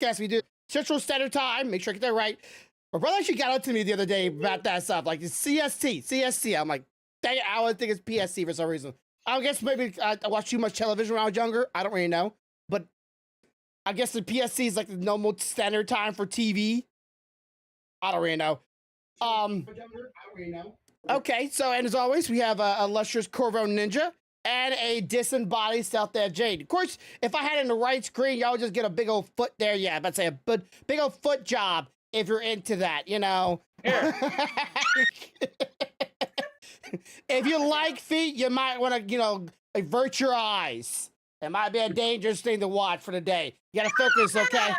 Guess we do Central Standard Time. Make sure I get that right. My brother actually got up to me the other day about that stuff, like it's CST. I'm like, dang it, I would think it's PST for some reason. I guess maybe I watched too much television when I was younger. I don't really know, but I guess the PST is like the normal standard time for TV. I don't really know. Okay, so and as always, we have a illustrious Corvo Ninja and a disembodied Stealth Dead Jade. Of course, if I had it in the right screen, y'all would just get a big old foot there. Yeah, I'd say a big old foot job if you're into that, you know. Here. If you like feet, you might want to, you know, avert your eyes. It might be a dangerous thing to watch for the day. You gotta focus, okay?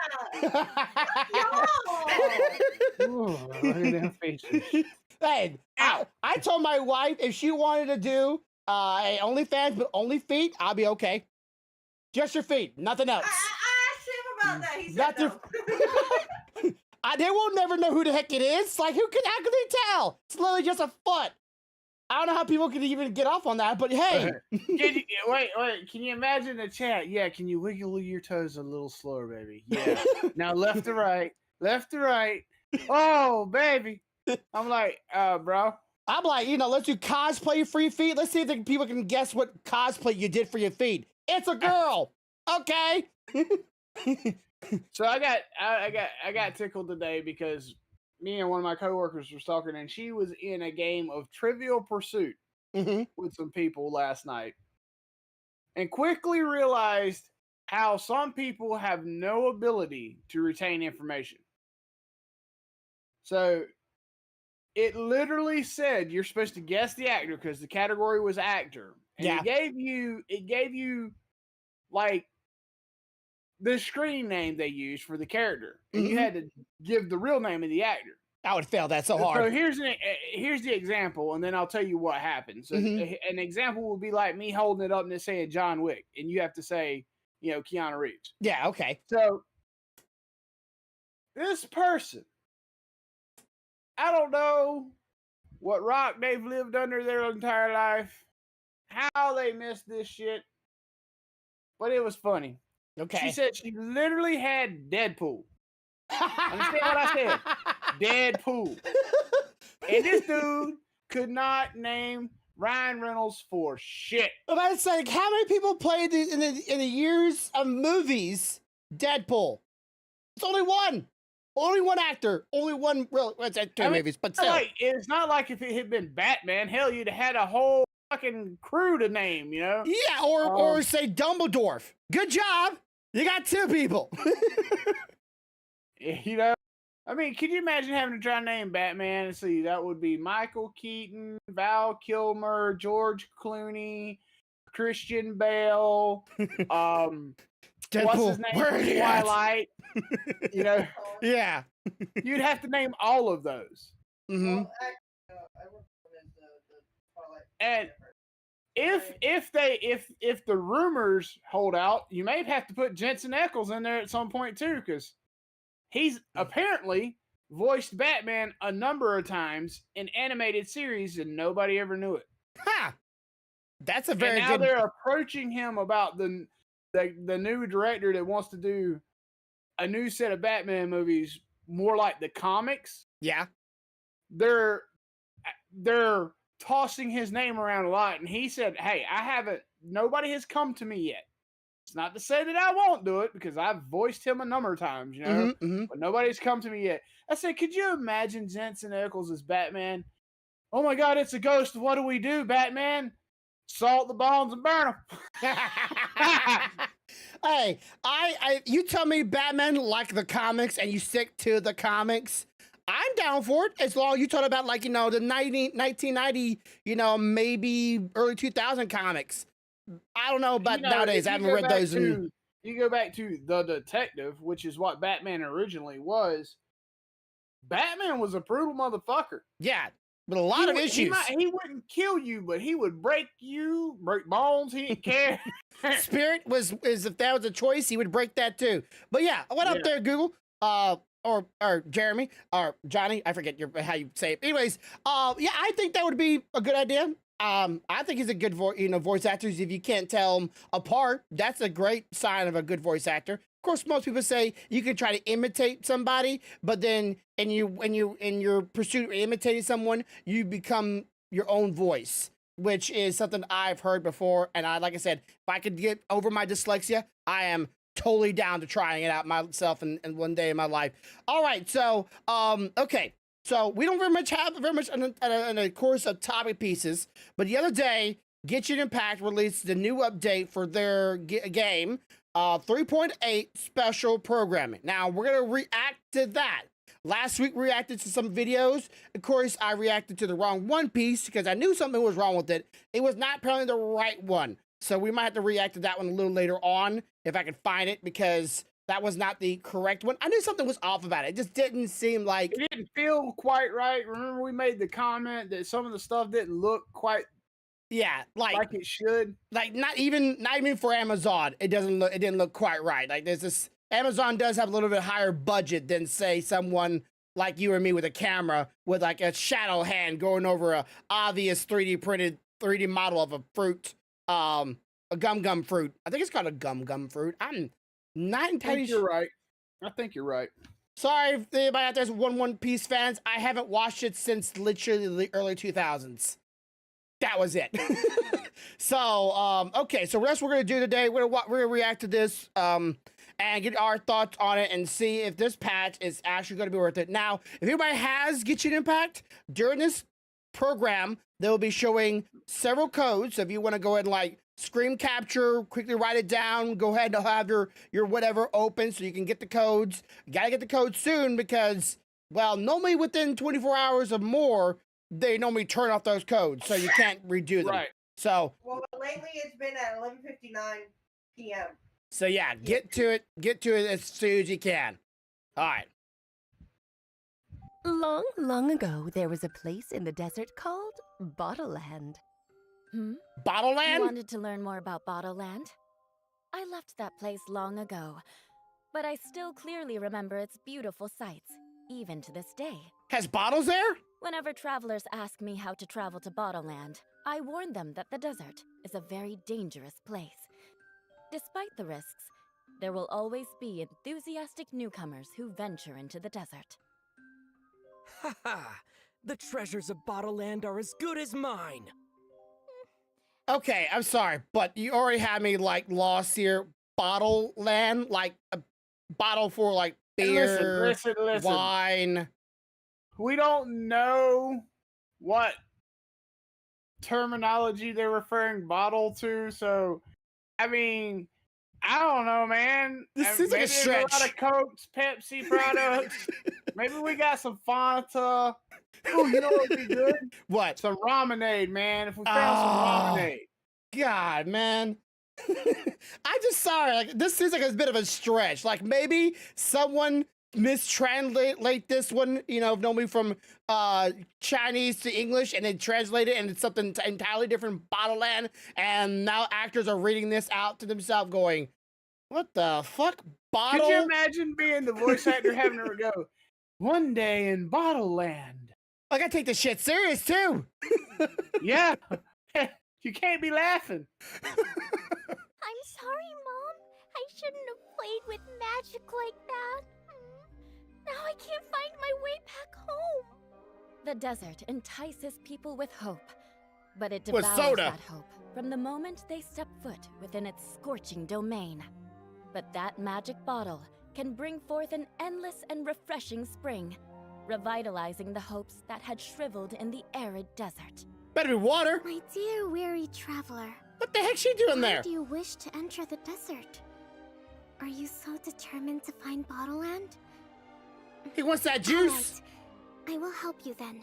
Hey, I told my wife if she wanted to do a OnlyFans, but only feet, I'll be okay. Just your feet, nothing else. I asked him about that. He said no. They will never know who the heck it is. Like, how can they tell? It's literally just a foot. I don't know how people can even get off on that, but hey. Wait. Can you imagine the chat? Yeah, can you wiggle your toes a little slower, baby? Yeah. Now left to right. Oh, baby. I'm like, bro. I'm like, you know, let's do cosplay for your feet. Let's see if people can guess what cosplay you did for your feet. It's a girl. Okay. So I got tickled today because me and one of my coworkers were talking, and she was in a game of Trivial Pursuit with some people last night, and quickly realized how some people have no ability to retain information. So it literally said you're supposed to guess the actor because the category was actor, and it gave you like the screen name they used for the character, and you had to give the real name of the actor. I would fail that so hard. So here's the example, and then I'll tell you what happened. So an example would be like me holding it up and saying John Wick, and you have to say, you know, Keanu Reeves. Yeah, okay. So this person, I don't know what rock they've lived under their entire life, how they missed this shit, but it was funny. Okay. She said she literally had Deadpool. Understand what I said? Deadpool. And this dude could not name Ryan Reynolds for shit. But I was like, how many people played in the years of movies Deadpool? It's only one. Only one actor. Only one real. Well, it's two movies, but still. It's not like if it had been Batman. Hell, you'd have had a whole fucking crew to name, you know? Yeah, or say Dumbledore. Good job. You got two people. You know? I mean, can you imagine having to try to name Batman? Let's see, that would be Michael Keaton, Val Kilmer, George Clooney, Christian Bale, Deadpool. What's his name? Twilight. You know? Yeah. You'd have to name all of those. Mm-hmm. And if the rumors hold out, you may have to put Jensen Ackles in there at some point too, because he's apparently voiced Batman a number of times in animated series, and nobody ever knew it. Ha! That's a very and now they're approaching him about the new director that wants to do a new set of Batman movies, more like the comics. Yeah. They're tossing his name around a lot, and he said, hey, nobody has come to me yet. It's not to say that I won't do it, because I've voiced him a number of times, you know, but nobody's come to me yet. I said, could you imagine Jensen Ackles as Batman? Oh my God, it's a ghost. What do we do, Batman? Salt the bones and burn them. Hey, you tell me Batman like the comics and you stick to the comics, I'm down for it, as long as you talk about, like, you know, the 1990, you know, maybe early 2000 comics. I don't know about nowadays. I haven't read those. You go back to The Detective, which is what Batman originally was. Batman was a brutal motherfucker. Yeah, but a lot of issues. He wouldn't kill you, but he would break bones. He didn't care. Spirit if that was a choice, he would break that too. But yeah, what up there, Google? Or Jeremy or Johnny, I forget how you say it. Anyways, yeah, I think that would be a good idea. I think he's a good voice actor. If you can't tell him apart, that's a great sign of a good voice actor. Of course, most people say you can try to imitate somebody, but then in your pursuit of imitating someone, you become your own voice, which is something I've heard before. And like I said, if I could get over my dyslexia, I am totally down to trying it out myself in one day in my life. All right, so okay. So we don't have very much in a course of topic pieces, but the other day, Genshin Impact released the new update for their game, 3.8 special programming. Now we're gonna react to that. Last week we reacted to some videos. Of course, I reacted to the wrong One Piece because I knew something was wrong with it. It was not apparently the right one, so we might have to react to that one a little later on if I can find it because that was not the correct one. I knew something was off about it. It just didn't seem like it didn't feel quite right. Remember, we made the comment that some of the stuff didn't look quite like it should. Like not even for Amazon, it didn't look quite right. Like there's this Amazon does have a little bit higher budget than say someone like you or me with a camera with like a shadow hand going over a obvious 3D printed 3D model of a fruit, a gum fruit. I think it's called a gum fruit. I'm not entirely sure. You're right. I think you're right. Sorry if anybody out there's One Piece fans. I haven't watched it since literally the early 2000s. That was it. So, okay. So that's what we're gonna do today. We're gonna react to this, and get our thoughts on it, and see if this patch is actually gonna be worth it. Now, if anybody has Genshin Impact during this program, they will be showing several codes. So if you want to go ahead and like screen capture, quickly write it down, go ahead and have your whatever open so you can get the codes. You gotta get the codes soon because, well, normally within 24 hours or more, they normally turn off those codes, so you can't redo them. Right. So. Well, lately it's been at 11:59 p.m. So yeah, get to it as soon as you can. All right. Long, long ago, there was a place in the desert called Bottleland. Bottleland? You wanted to learn more about Bottleland? I left that place long ago, but I still clearly remember its beautiful sights, even to this day. Has bottles there? Whenever travelers ask me how to travel to Bottleland, I warn them that the desert is a very dangerous place. Despite the risks, there will always be enthusiastic newcomers who venture into the desert. Haha! The treasures of Bottleland are as good as mine! Okay, I'm sorry, but you already had me like lost here. Bottleland, like a bottle for like beer, Listen. wine. We don't know what terminology they're referring bottle to, so I mean, I don't know, man. This seems like a stretch. A lot of Cokes, Pepsi products. Maybe we got some Fanta. Oh, you know what would be good? What? Some Ramenade, man. If we found some Ramenade. God, man. I'm just sorry. Like this seems like a bit of a stretch. Like maybe someone mistranslate this one, you know, normally from Chinese to English, and then translate it and it's something entirely different, Bottleland, and now actors are reading this out to themselves going, what the fuck? Bottle? Could you imagine being the voice actor having to go, one day in Bottleland? I gotta take this shit serious too. Yeah. You can't be laughing. I'm sorry, Mom. I shouldn't have played with magic like that. Now I can't find my way back home. The desert entices people with hope, but it With devours soda. that hope from the moment they step foot within its scorching domain. But that magic bottle can bring forth an endless and refreshing spring, revitalizing the hopes that had shriveled in the arid desert. Better be water. My dear weary traveler, What the heck's she doing there? why do you wish to enter the desert? Are you so determined to find Bottleland? He wants that juice. Alright, I will help you then.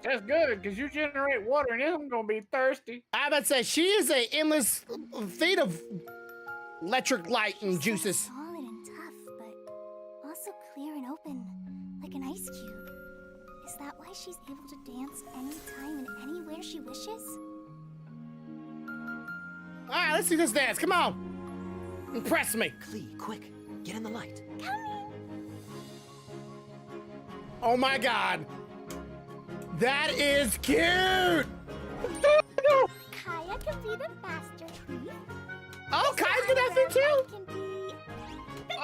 That's good, because you generate water and I'm going to be thirsty. I about to say, she is a endless feed of electric light and She's juices. So solid and tough, but also clear and open, like an ice cube. Is that why she's able to dance anytime and anywhere she wishes? All right, let's see this dance. Come on. Impress me. Clee, quick, get in the light. Oh my God. That is cute. Kaya can be the master thief. Oh, Kai's got that thing too. I can be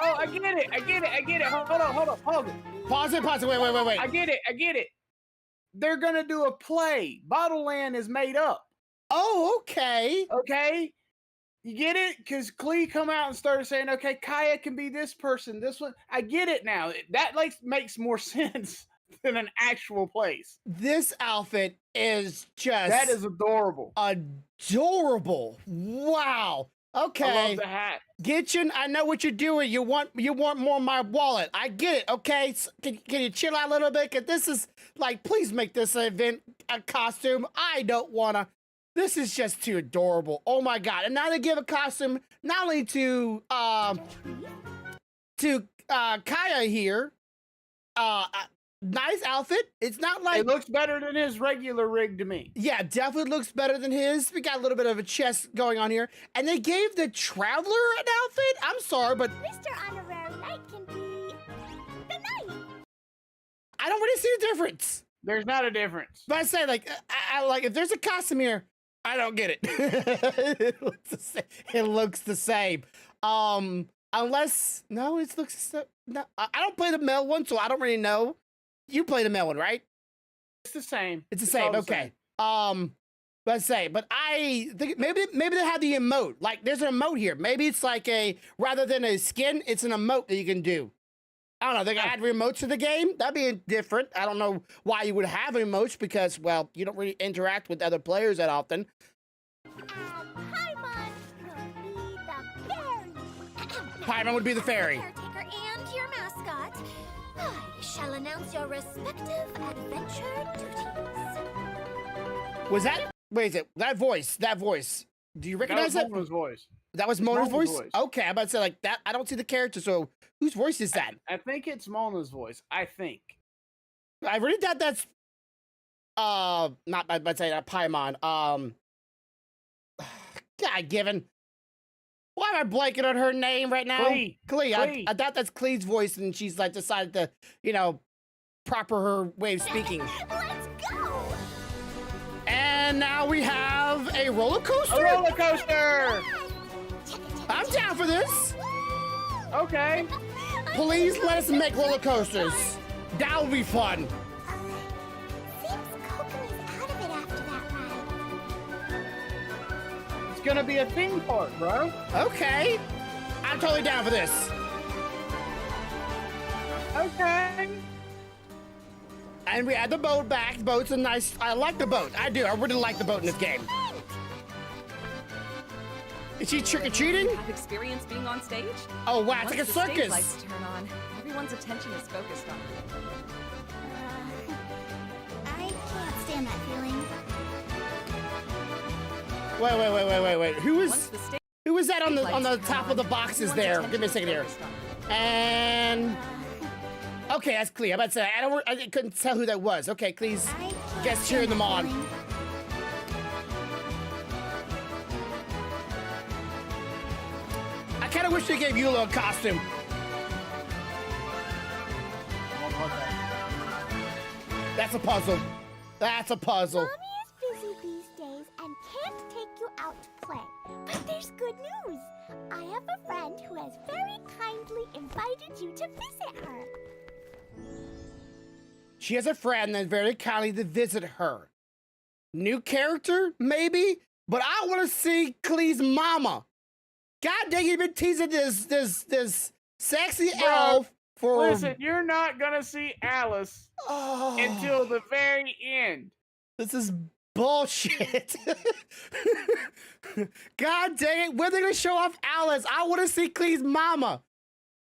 I get it. Hold on. Pause it. Wait. I get it. They're gonna do a play. Bottle Land is made up. Oh, okay. Okay? You get it? Because Klee come out and started saying, okay, Kaya can be this person, this one. I get it now. That like makes more sense than an actual place. This outfit is just... That is adorable. Adorable. Wow. Okay. I love the hat. Genshin, I know what you're doing. You want more of my wallet. I get it, okay? Can you chill out a little bit? Because this is, like, please make this event a costume. I don't want to... This is just too adorable. Oh my god. And now they give a costume not only to Kaya here. Nice outfit. It's not like... It looks better than his regular rig to me. Yeah, definitely looks better than his. We got a little bit of a chest going on here. And they gave the Traveler an outfit? I'm sorry, but... Mr. on a rare night can be the night. I don't really see a difference. There's not a difference. But I say, like, I like, if there's a costume here, I don't get it. It looks the same. It looks the same. Unless, no, it looks the same. No, I don't play the male one, so I don't really know. You play the male one, right? It's the same. It's the same. Okay. But I think maybe they have the emote. Like, there's an emote here. Maybe it's like rather than a skin, it's an emote that you can do. I don't know. They add remotes to the game. That'd be different. I don't know why you would have emotes because, well, you don't really interact with other players that often. Paimon will be the fairy. Paimon would be the fairy. Caretaker and your mascot. I shall announce your respective adventure duties. Was that? Wait, is it that voice? That voice? Do you recognize that? That was Mona's voice. That was Mona's Mona's voice? voice. Okay, I'm about to say like that. I don't see the character, so whose voice is that? I think it's Mona's voice. I think. I really thought that's not I'd say that Paimon. God given. Why am I blanking on her name right now? Klee. I thought that's Klee's voice, and she's like decided to, proper her way of speaking. Let's go. And now we have a roller coaster. A roller coaster. I'm down for this. Okay. Please let us make roller coasters. That would be fun. Seems Kokomi's out of it after that ride. It's gonna be a theme park, bro. Okay. I'm totally down for this. Okay. And we add the boat back. The boat's a nice... I like the boat. I do. I really like the boat in this game. Is she trick-or-treating? Have experience being on stage? Oh, wow. It's like a Once the stage circus. lights turn on, everyone's attention is focused on it. I can't stand that feeling. Wait. Once the stage Who was that on the lights top turn of the on, boxes everyone's there? attention Give me a is second here. focused on it. And... Okay, that's Klee. I'm about to say, I couldn't tell who that was. Okay, Klee's I can't guest stand cheering them that on. feeling. I kind of wish they gave you a little costume. That's a puzzle. That's a puzzle. Mommy is busy these days and can't take you out to play. But there's good news. I have a friend who has very kindly invited you to visit her. She has a friend that's very kindly to visit her. New character, maybe? But I want to see Klee's mama. God dang, you've been teasing this sexy elf for... Listen, you're not gonna see Alice until the very end. This is bullshit. God dang it, when are they gonna show off Alice? I want to see Klee's mama.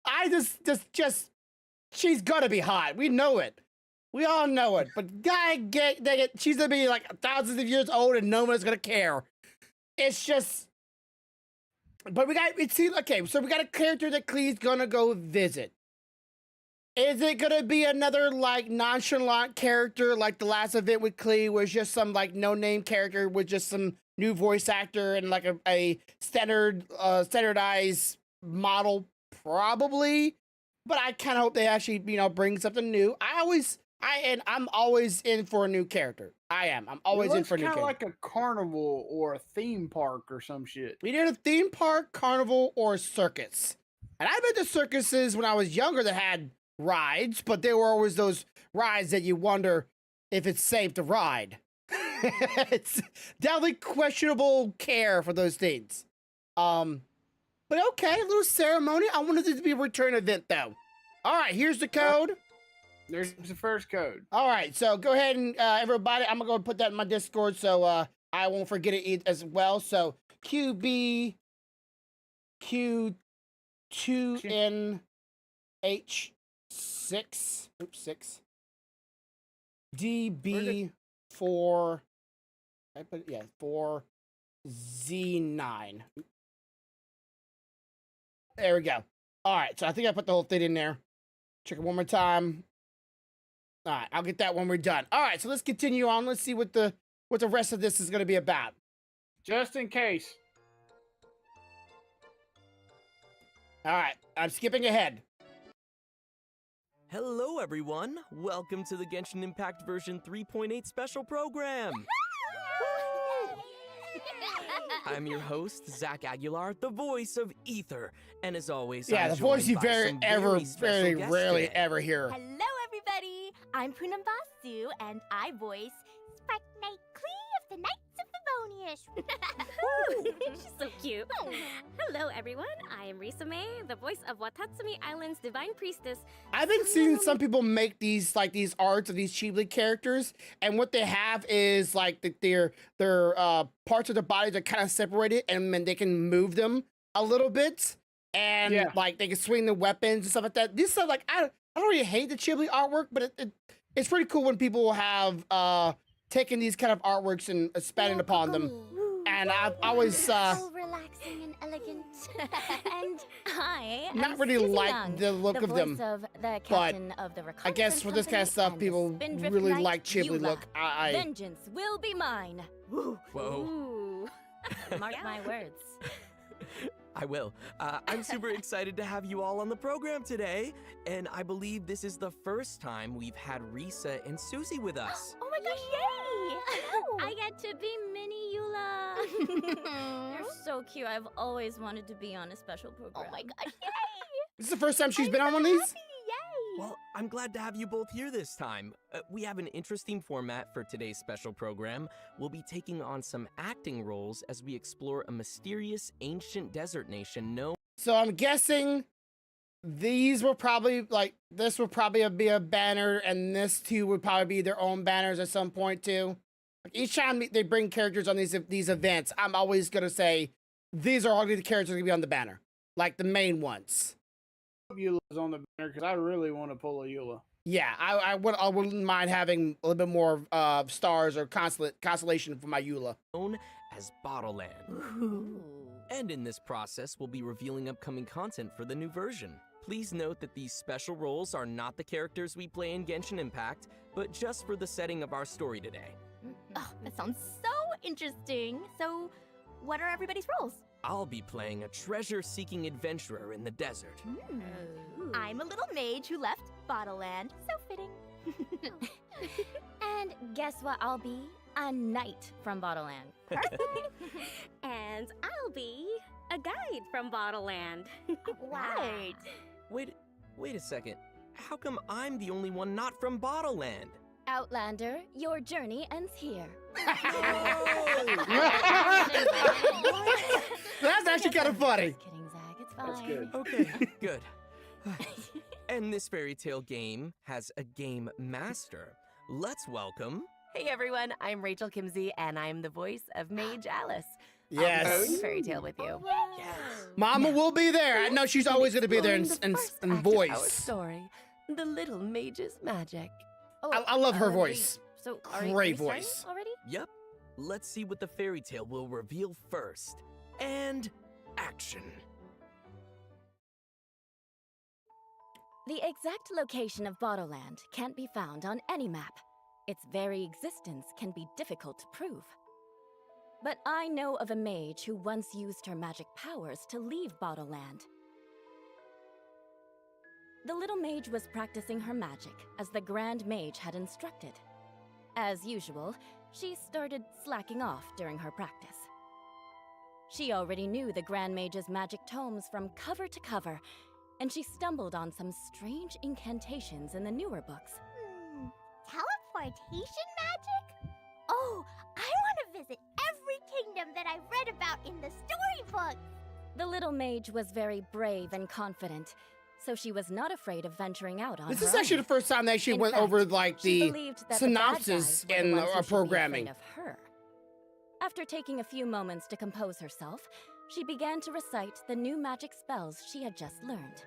I just, she's gonna be hot. We know it. We all know it. But God dang it, she's gonna be like thousands of years old and no one's gonna care. It's just... But we got a character that Klee's gonna go visit. Is it gonna be another like nonchalant character like the last event with Klee was just some like no-name character with just some new voice actor and like a standardized model? Probably. But I kind of hope they actually, bring something new. I'm always in for a new character. I am. I'm always in for a new character. Kind of like a carnival or a theme park or some shit. We did a theme park, carnival, or circus. And I've been to circuses when I was younger that had rides, but there were always those rides that you wonder if it's safe to ride. It's definitely questionable care for those things. But okay, a little ceremony. I wanted it to be a return event though. All right, here's the code. There's the first code. All right, so go ahead and everybody, I'm gonna go put that in my Discord so I won't forget it as well. So QB Q2NH6. Oops, 6. DB4. I put yeah 4Z9. There we go. All right, so I think I put the whole thing in there. Check it one more time. All right, I'll get that when we're done. All right, so let's continue on. Let's see what the rest of this is going to be about. Just in case. All right, I'm skipping ahead. Hello, everyone. Welcome to the Genshin Impact version 3.8 special program. I'm your host, Zach Aguilar, the voice of Ether. And as always, Yeah, I'm the voice you joined by very some very rarely today. ever hear. Hello, everybody. I'm Poonam Basu, and I voice Sprite Knight Klee of the Knights of Favonius. She's so cute. Hello, everyone. I am Risa May, the voice of Watatsumi Island's Divine Priestess. I've been seeing some people make these arts of these Ghibli characters, and what they have is like their parts of their bodies are kind of separated, and then they can move them a little bit, and like they can swing the weapons and stuff like that. This stuff, like I don't really hate the Ghibli artwork, but it's pretty cool when people have taken these kind of artworks and expanded upon them. And I've always so relaxing and elegant. And I am not really Susie like Young, the look the of them, voice of the but captain of the I guess for this kind of stuff, people really like Ghibli look. Vengeance will be mine. Whoa. Ooh. Mark my words. I will. I'm super excited to have you all on the program today, and I believe this is the first time we've had Risa and Susie with us. Oh my gosh, yay! I get to be Mini Eula. You're so cute. I've always wanted to be on a special program. Oh my gosh, yay! This is the first time she's been on one of these? Yay! Well, I'm glad to have you both here this time. We have an interesting format for today's special program. We'll be taking on some acting roles as we explore a mysterious ancient desert nation known. So I'm guessing these will probably this will probably be a banner, and this too would probably be their own banners at some point too. Like each time they bring characters on these events, I'm always gonna say these are all the characters gonna be on the banner, like the main ones. Eula's on the banner because I really want to pull a Eula. Yeah, I wouldn't mind having a little bit more stars or constellation for my Eula. known as Bottleland. And in this process, we'll be revealing upcoming content for the new version. Please note that these special roles are not the characters we play in Genshin Impact, but just for the setting of our story today. Oh, that sounds so interesting. So, what are everybody's roles? I'll be playing a treasure-seeking adventurer in the desert. I'm a little mage who left Bottleland. So fitting. And guess what I'll be? A knight from Bottleland. And I'll be a guide from Bottleland. Right. Wait a second. How come I'm the only one not from Bottleland? Outlander, your journey ends here. That's actually kind of funny. Just kidding, Zach. It's fine. That's good. Okay, good. And this fairy tale game has a game master. Let's welcome... Hey everyone, I'm Rachel Kimsey, and I'm the voice of Mage Alice. Yes. I'll be sharing a fairy tale with you. Mama will be there. I know she's always gonna be there in Exploring the first act of our voice. story, the Little Mage's Magic. I love her voice. So, Great are we voice. starting already? Yep. Let's see what the fairy tale will reveal first. And action. The exact location of Bottleland can't be found on any map. Its very existence can be difficult to prove. But I know of a mage who once used her magic powers to leave Bottleland. The little mage was practicing her magic as the Grand Mage had instructed. As usual, she started slacking off during her practice. She already knew the Grand Mage's magic tomes from cover to cover, and she stumbled on some strange incantations in the newer books. Teleportation magic? Oh, I want to visit every kingdom that I've read about in the storybook. The little mage was very brave and confident, so she was not afraid of venturing out on This her is actually own. the first time they actually In went fact, over like she the believed that synopsis the bad guys were in the ones who our should be programming. afraid of her. After taking a few moments to compose herself, she began to recite the new magic spells she had just learned.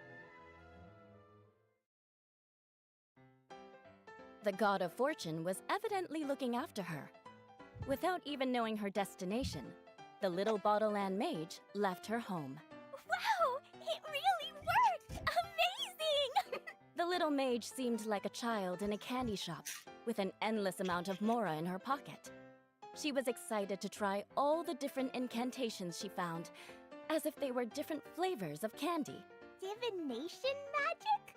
The god of fortune was evidently looking after her. Without even knowing her destination, the little Bottleland mage left her home. Wow, it really worked! Amazing! The little mage seemed like a child in a candy shop, with an endless amount of mora in her pocket. She was excited to try all the different incantations she found, as if they were different flavors of candy. Divination magic?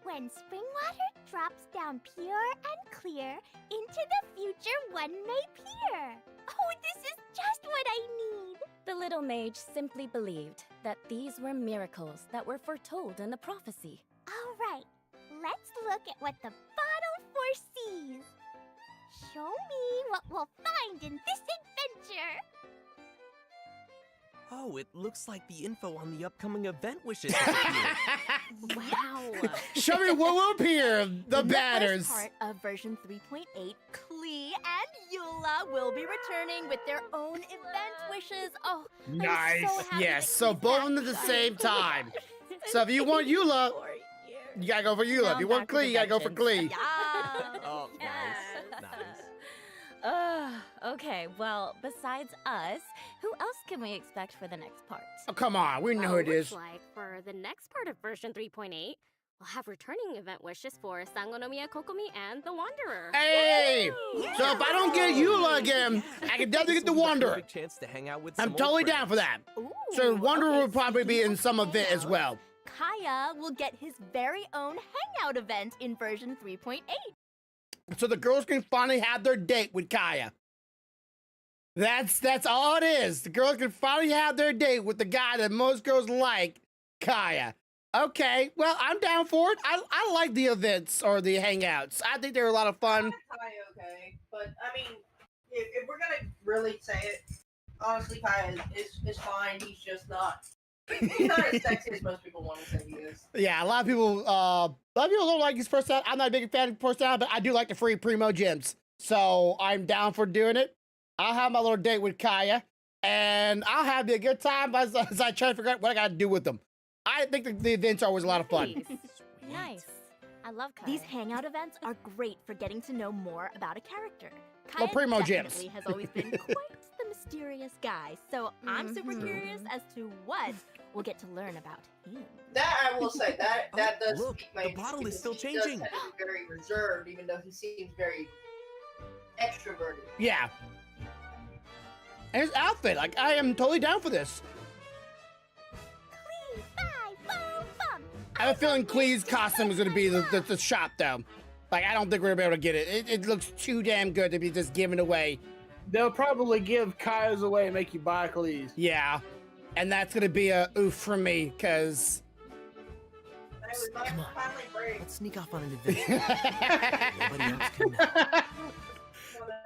When spring water drops down pure and clear, into the future one may peer. Oh, this is just what I need! The little mage simply believed that these were miracles that were foretold in the prophecy. All right, let's look at what the bottle foresees. Show me what we'll find in this adventure. Oh, it looks like the info on the upcoming event wishes has appeared. Wow. Show me what will appear, the In batters. The first part of version 3.8, Klee and Eula will be returning with their own event wishes. Oh, I'm Nice. so happy Yes. that So Klee's both of back. them at the same time. So if you want Eula, you gotta go for Eula. Now If you I'm want back with Klee, you gotta go for Vengeance. Klee. Yeah. Oh, Yes. nice. Nice. Okay, well, besides us, who else can we expect for the next part? Oh, come on. We know Well, who it looks is. like for the next part of version 3.8, we'll have returning event wishes for Sangonomiya Kokomi and the Wanderer. Hey! So if I don't get Eula again, I can definitely get the This will be Wanderer. perfect chance to hang out with some I'm old totally friends. down for that. Ooh, So Wanderer okay, will probably be speaking in of some event as hangouts, well. Kaya will get his very own hangout event in version 3.8. So the girls can finally have their date with Kaya. That's all it is. The girls can finally have their date with the guy that most girls like, Kaya. Okay, well, I'm down for it. I like the events or the hangouts. I think they're a lot of fun. Kai okay, but I mean, if we're gonna really say it, honestly, Kai is fine. He's just not. He's not as sexy as most people want to say he is. Yeah, a lot of people don't like his personality. I'm not a big fan of his personality, but I do like the free primo gems. So I'm down for doing it. I'll have my little date with Kaya, and I'll have a good time as I try to figure out what I got to do with them. I think the events are always a lot of fun. Nice. Nice. I love Kai. These hangout events are great for getting to know more about a character. Well, Kaya primo gems. definitely has always been quite the mysterious guy, so I'm super curious as to what we'll get to learn about him. That I will say that does look, pique my the interest bottle is because still he does changing. tend to be very reserved, even though he seems very extroverted. Yeah. And his outfit, like, I am totally down for this. Clee, bye, boom, bum. I have a feeling Klee's costume is going to be the shop, though. Like, I don't think we're going to be able to get it. It looks too damn good to be just given away. They'll probably give Kaya's away and make you buy Cleese. Yeah. And that's going to be a oof for me, because... That was Come on. finally brave. Let's sneak off on an adventure. Nobody else can know.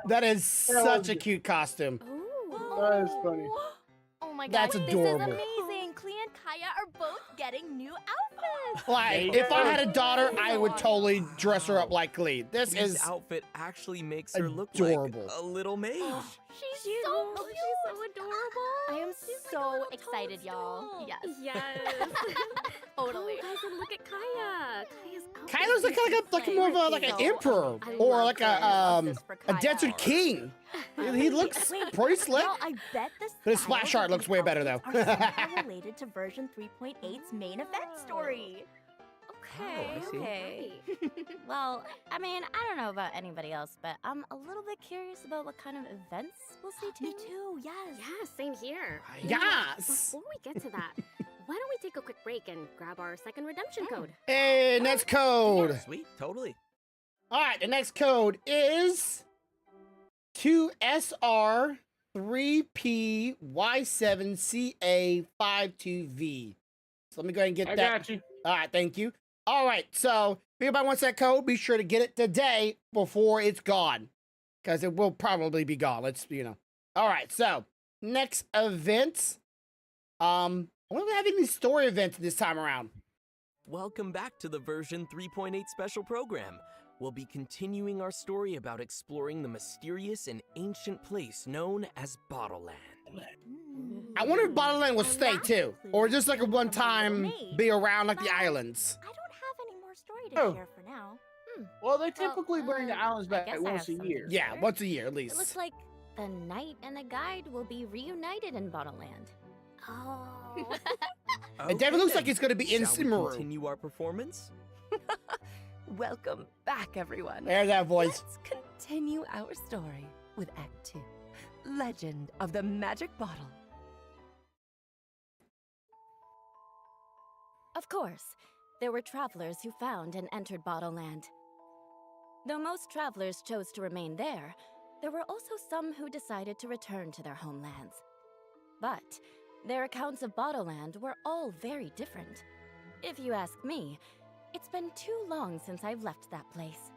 That is such a cute costume. Ooh. That is funny. Oh my That's gosh, adorable. this is amazing. Klee and Kaya are both getting new outfits. Like, if I had a daughter, I would totally dress her up like Klee. This This is... outfit actually makes her look adorable. like a little mage. She's She's so so cute. adorable. I am She's like a so little excited, y'all. toadstool. Yes. Yes. Totally. Oh, guys, and look at Kaya. Kaya's outfit Kaya looks like more of a, like an emperor I or love like Kaya. a desert king. He looks Wait, pretty slick. No, I bet the But his splash styles art of looks these way better, though. outfits are somehow related to version 3.8's main event story. Okay, I see. okay. Well, I mean, I don't know about anybody else, but I'm a little bit curious about what kind of events we'll see too. Me too, yes. Yeah, same here. Yes. Before we get to that, why don't we take a quick break and grab our second redemption code? Hey, next code. Sweet, totally. All right, the next code is 2SR3PY7CA52V. So let me go ahead and get I that. got you. All right, thank you. All right, so if anybody wants that code, be sure to get it today before it's gone, because it will probably be gone. All right, so next event. I wonder if we have any story events this time around. Welcome back to the version 3.8 special program. We'll be continuing our story about exploring the mysterious and ancient place known as Bottleland. I wonder if Bottleland will stay too, or just like a one-time be around like the islands. I don't have any more story Oh. to share for now. Well, they typically bring the islands I back guess I once have a something year. to Yeah, share. once a year at It least. looks like the knight and the guide will be reunited in Bottleland. Oh. It definitely looks like it's going to be in Shall we Simaru. continue our performance? Welcome back, everyone. There's that voice. Let's continue our story with Act 2. Legend of the Magic Bottle. Of course, there were travelers who found and entered Bottleland. Though most travelers chose to remain there were also some who decided to return to their homelands. But their accounts of Bottleland were all very different. If you ask me, it's been too long since I've left that place.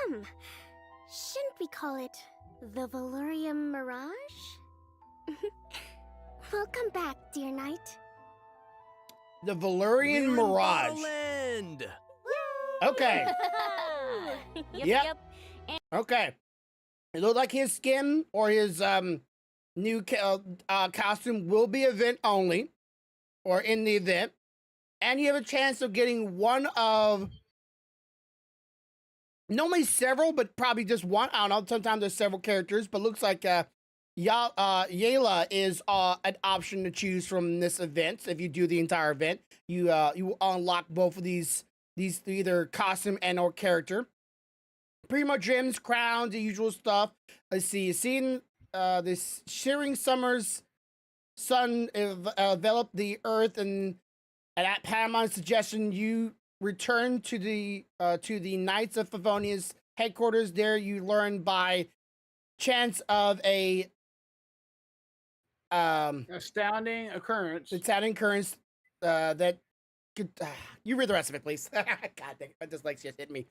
Shouldn't we call it the Valurium Mirage? Welcome back, dear knight. The Valurian We're in Mirage. Bottleland! Okay. Yep. Okay. It looked like his skin or his new costume will be event only, or in the event, and you have a chance of getting one of normally several, but probably just one. I don't know. Sometimes there's several characters, but looks like Yayla is an option to choose from this event. So if you do the entire event, you will unlock both of these either costume and or character. Pretty much gems, crowns, the usual stuff. Let's see. Seeing this shearing summer's sun envelop the earth, and at Padamon's suggestion, you return to the Knights of Favonia's headquarters. There, you learn by chance of a Astounding occurrence. that could. You read the rest of it, please. God dang it, my dyslexia hit me.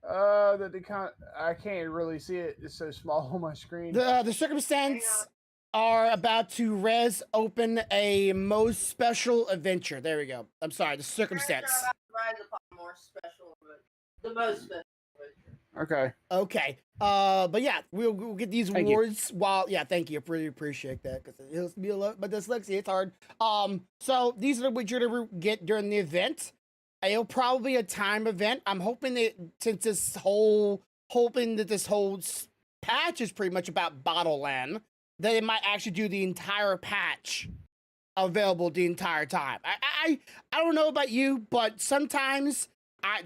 I can't really see it. It's so small on my screen. The circumstance are about to open a most special adventure. There we go. I'm sorry, the circumstance. Rise upon more special, the most special. Okay. Okay. But yeah, we'll get these Thank you. awards thank you. I really appreciate that because it helps me a lot. But dyslexia, it's hard. So these are what you're gonna get during the event. It'll probably be a time event. I'm hoping that since this whole patch is pretty much about Bottleland, that it might actually do the entire patch available the entire time. I don't know about you, but sometimes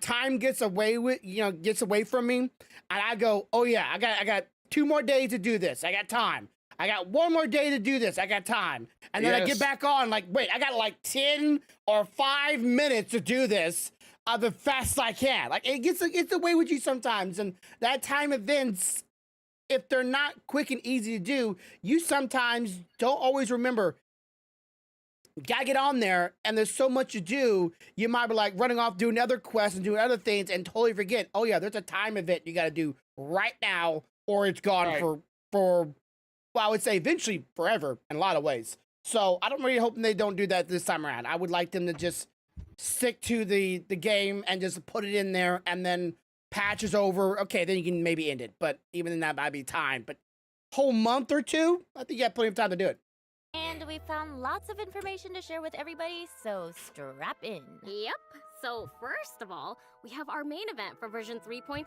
time gets away from me, and I go, oh yeah, I got 2 more days to do this. I got time. I got 1 more day to do this. I got time. And then I get back on like, wait, I got like 10 or 5 minutes to do this the fast I can. Like it gets away with you sometimes. And that time events, if they're not quick and easy to do, you sometimes don't always remember. You gotta get on there, and there's so much to do. You might be like running off doing other quests and doing other things and totally forget, oh yeah, there's a time event you gotta do right now, or it's gone for well, I would say eventually forever in a lot of ways. So I don't really hope they don't do that this time around. I would like them to just stick to the game and just put it in there, and then patch is over. Okay, then you can maybe end it. But even then, that might be time. But whole month or 2, I think you have plenty of time to do it. And we found lots of information to share with everybody, so strap in. Yep. So first of all, we have our main event for version 3.8,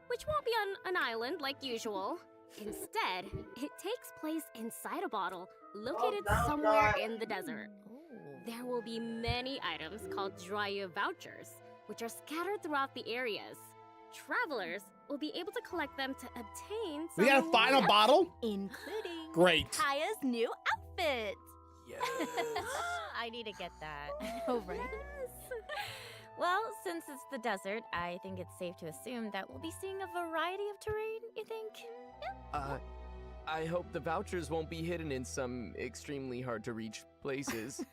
which won't be on an island like usual. Instead, it takes place inside a bottle located somewhere in the desert. There will be many items called Drya vouchers, which are scattered throughout the areas. Travelers will be able to collect them to obtain some We got a final bottle? Including Great. Kaya's new outfit. Yes. I need to get that. Oh, right. Well, since it's the desert, I think it's safe to assume that we'll be seeing a variety of terrain, you think? I hope the vouchers won't be hidden in some extremely hard to reach places.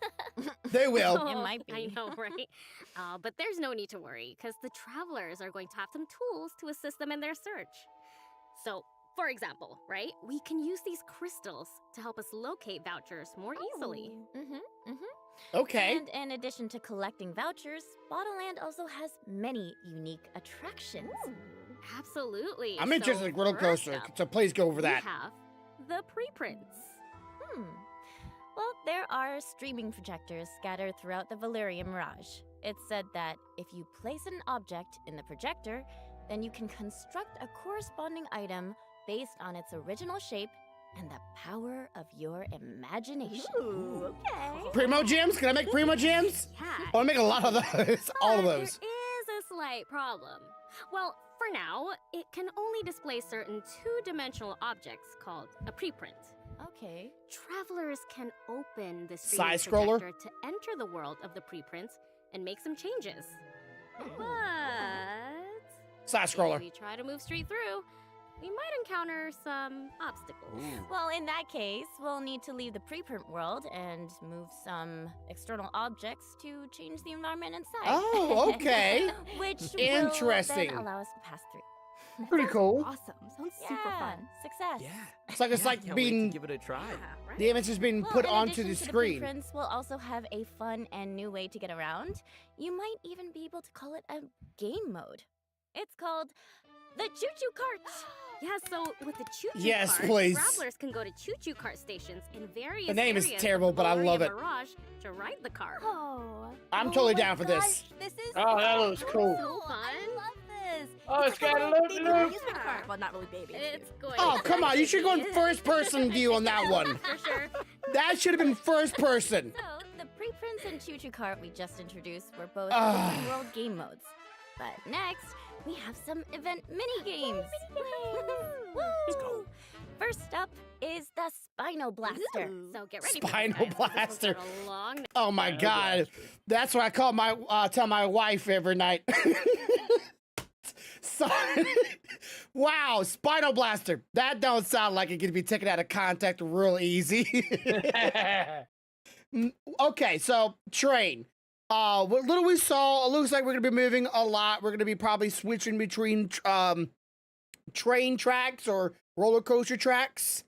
They will. It might be. I know, right? But there's no need to worry, because the travelers are going to have some tools to assist them in their search. So, for example, right, we can use these crystals to help us locate vouchers more easily. Okay. And in addition to collecting vouchers, Bottleland also has many unique attractions. Absolutely. I'm interested in the roller coaster, first up, so please go over that. We have the preprints. Well, there are streaming projectors scattered throughout the Valyria Mirage. It's said that if you place an object in the projector, then you can construct a corresponding item based on its original shape and the power of your imagination. Ooh, okay. Primo gems? Can I make primo gems? Yeah. I want to make a lot of those. All of But those. There is a slight problem. Well, for now, it can only display certain two-dimensional objects called a preprint. Okay. Travelers can open the Side streaming scroller? projector to enter the world of the preprints and make some changes. But Side if scroller. we try to move straight through, we might encounter some obstacles. Well, in that case, we'll need to leave the preprint world and move some external objects to change the environment inside. Oh, okay. Which Interesting. will then allow us to pass through. Pretty cool. Awesome. Sounds Yeah, super fun. Success. Yeah. It's like Can't wait being to give it a try. Right? the image is being Well, put in onto addition the to screen. The preprints will also have a fun and new way to get around. You might even be able to call it a game mode. It's called the Choo Choo Cart. Yeah, so with the choo-choo Yes, cart, please. travelers can go to choo-choo cart stations in various The name is areas terrible, of but I love Valyria it. Mirage to ride the cart. Oh. I'm Oh totally my down for this. gosh, This is Oh, that so looks cool. So fun. I love this. Oh, it's like got a little loop baby loop. amusement park. Well, not really baby. It's going Oh, come on. You should go in to first person view on that one. For sure. That should have been first person. So, the preprints and Choo Choo Cart we just introduced were both Ah. open world game modes. But next, we have some event mini games. Let's go. First up is the Spino Blaster. So get ready Spinal for this, guys. blaster. This one's got a long Oh my Spinal god. blaster. That's what I call my tell my wife every night. So, wow, Spinal Blaster. That don't sound like it could be taken out of context real easy. Okay, so train. What little we saw, it looks like we're gonna be moving a lot. We're gonna be probably switching between train tracks or roller coaster tracks.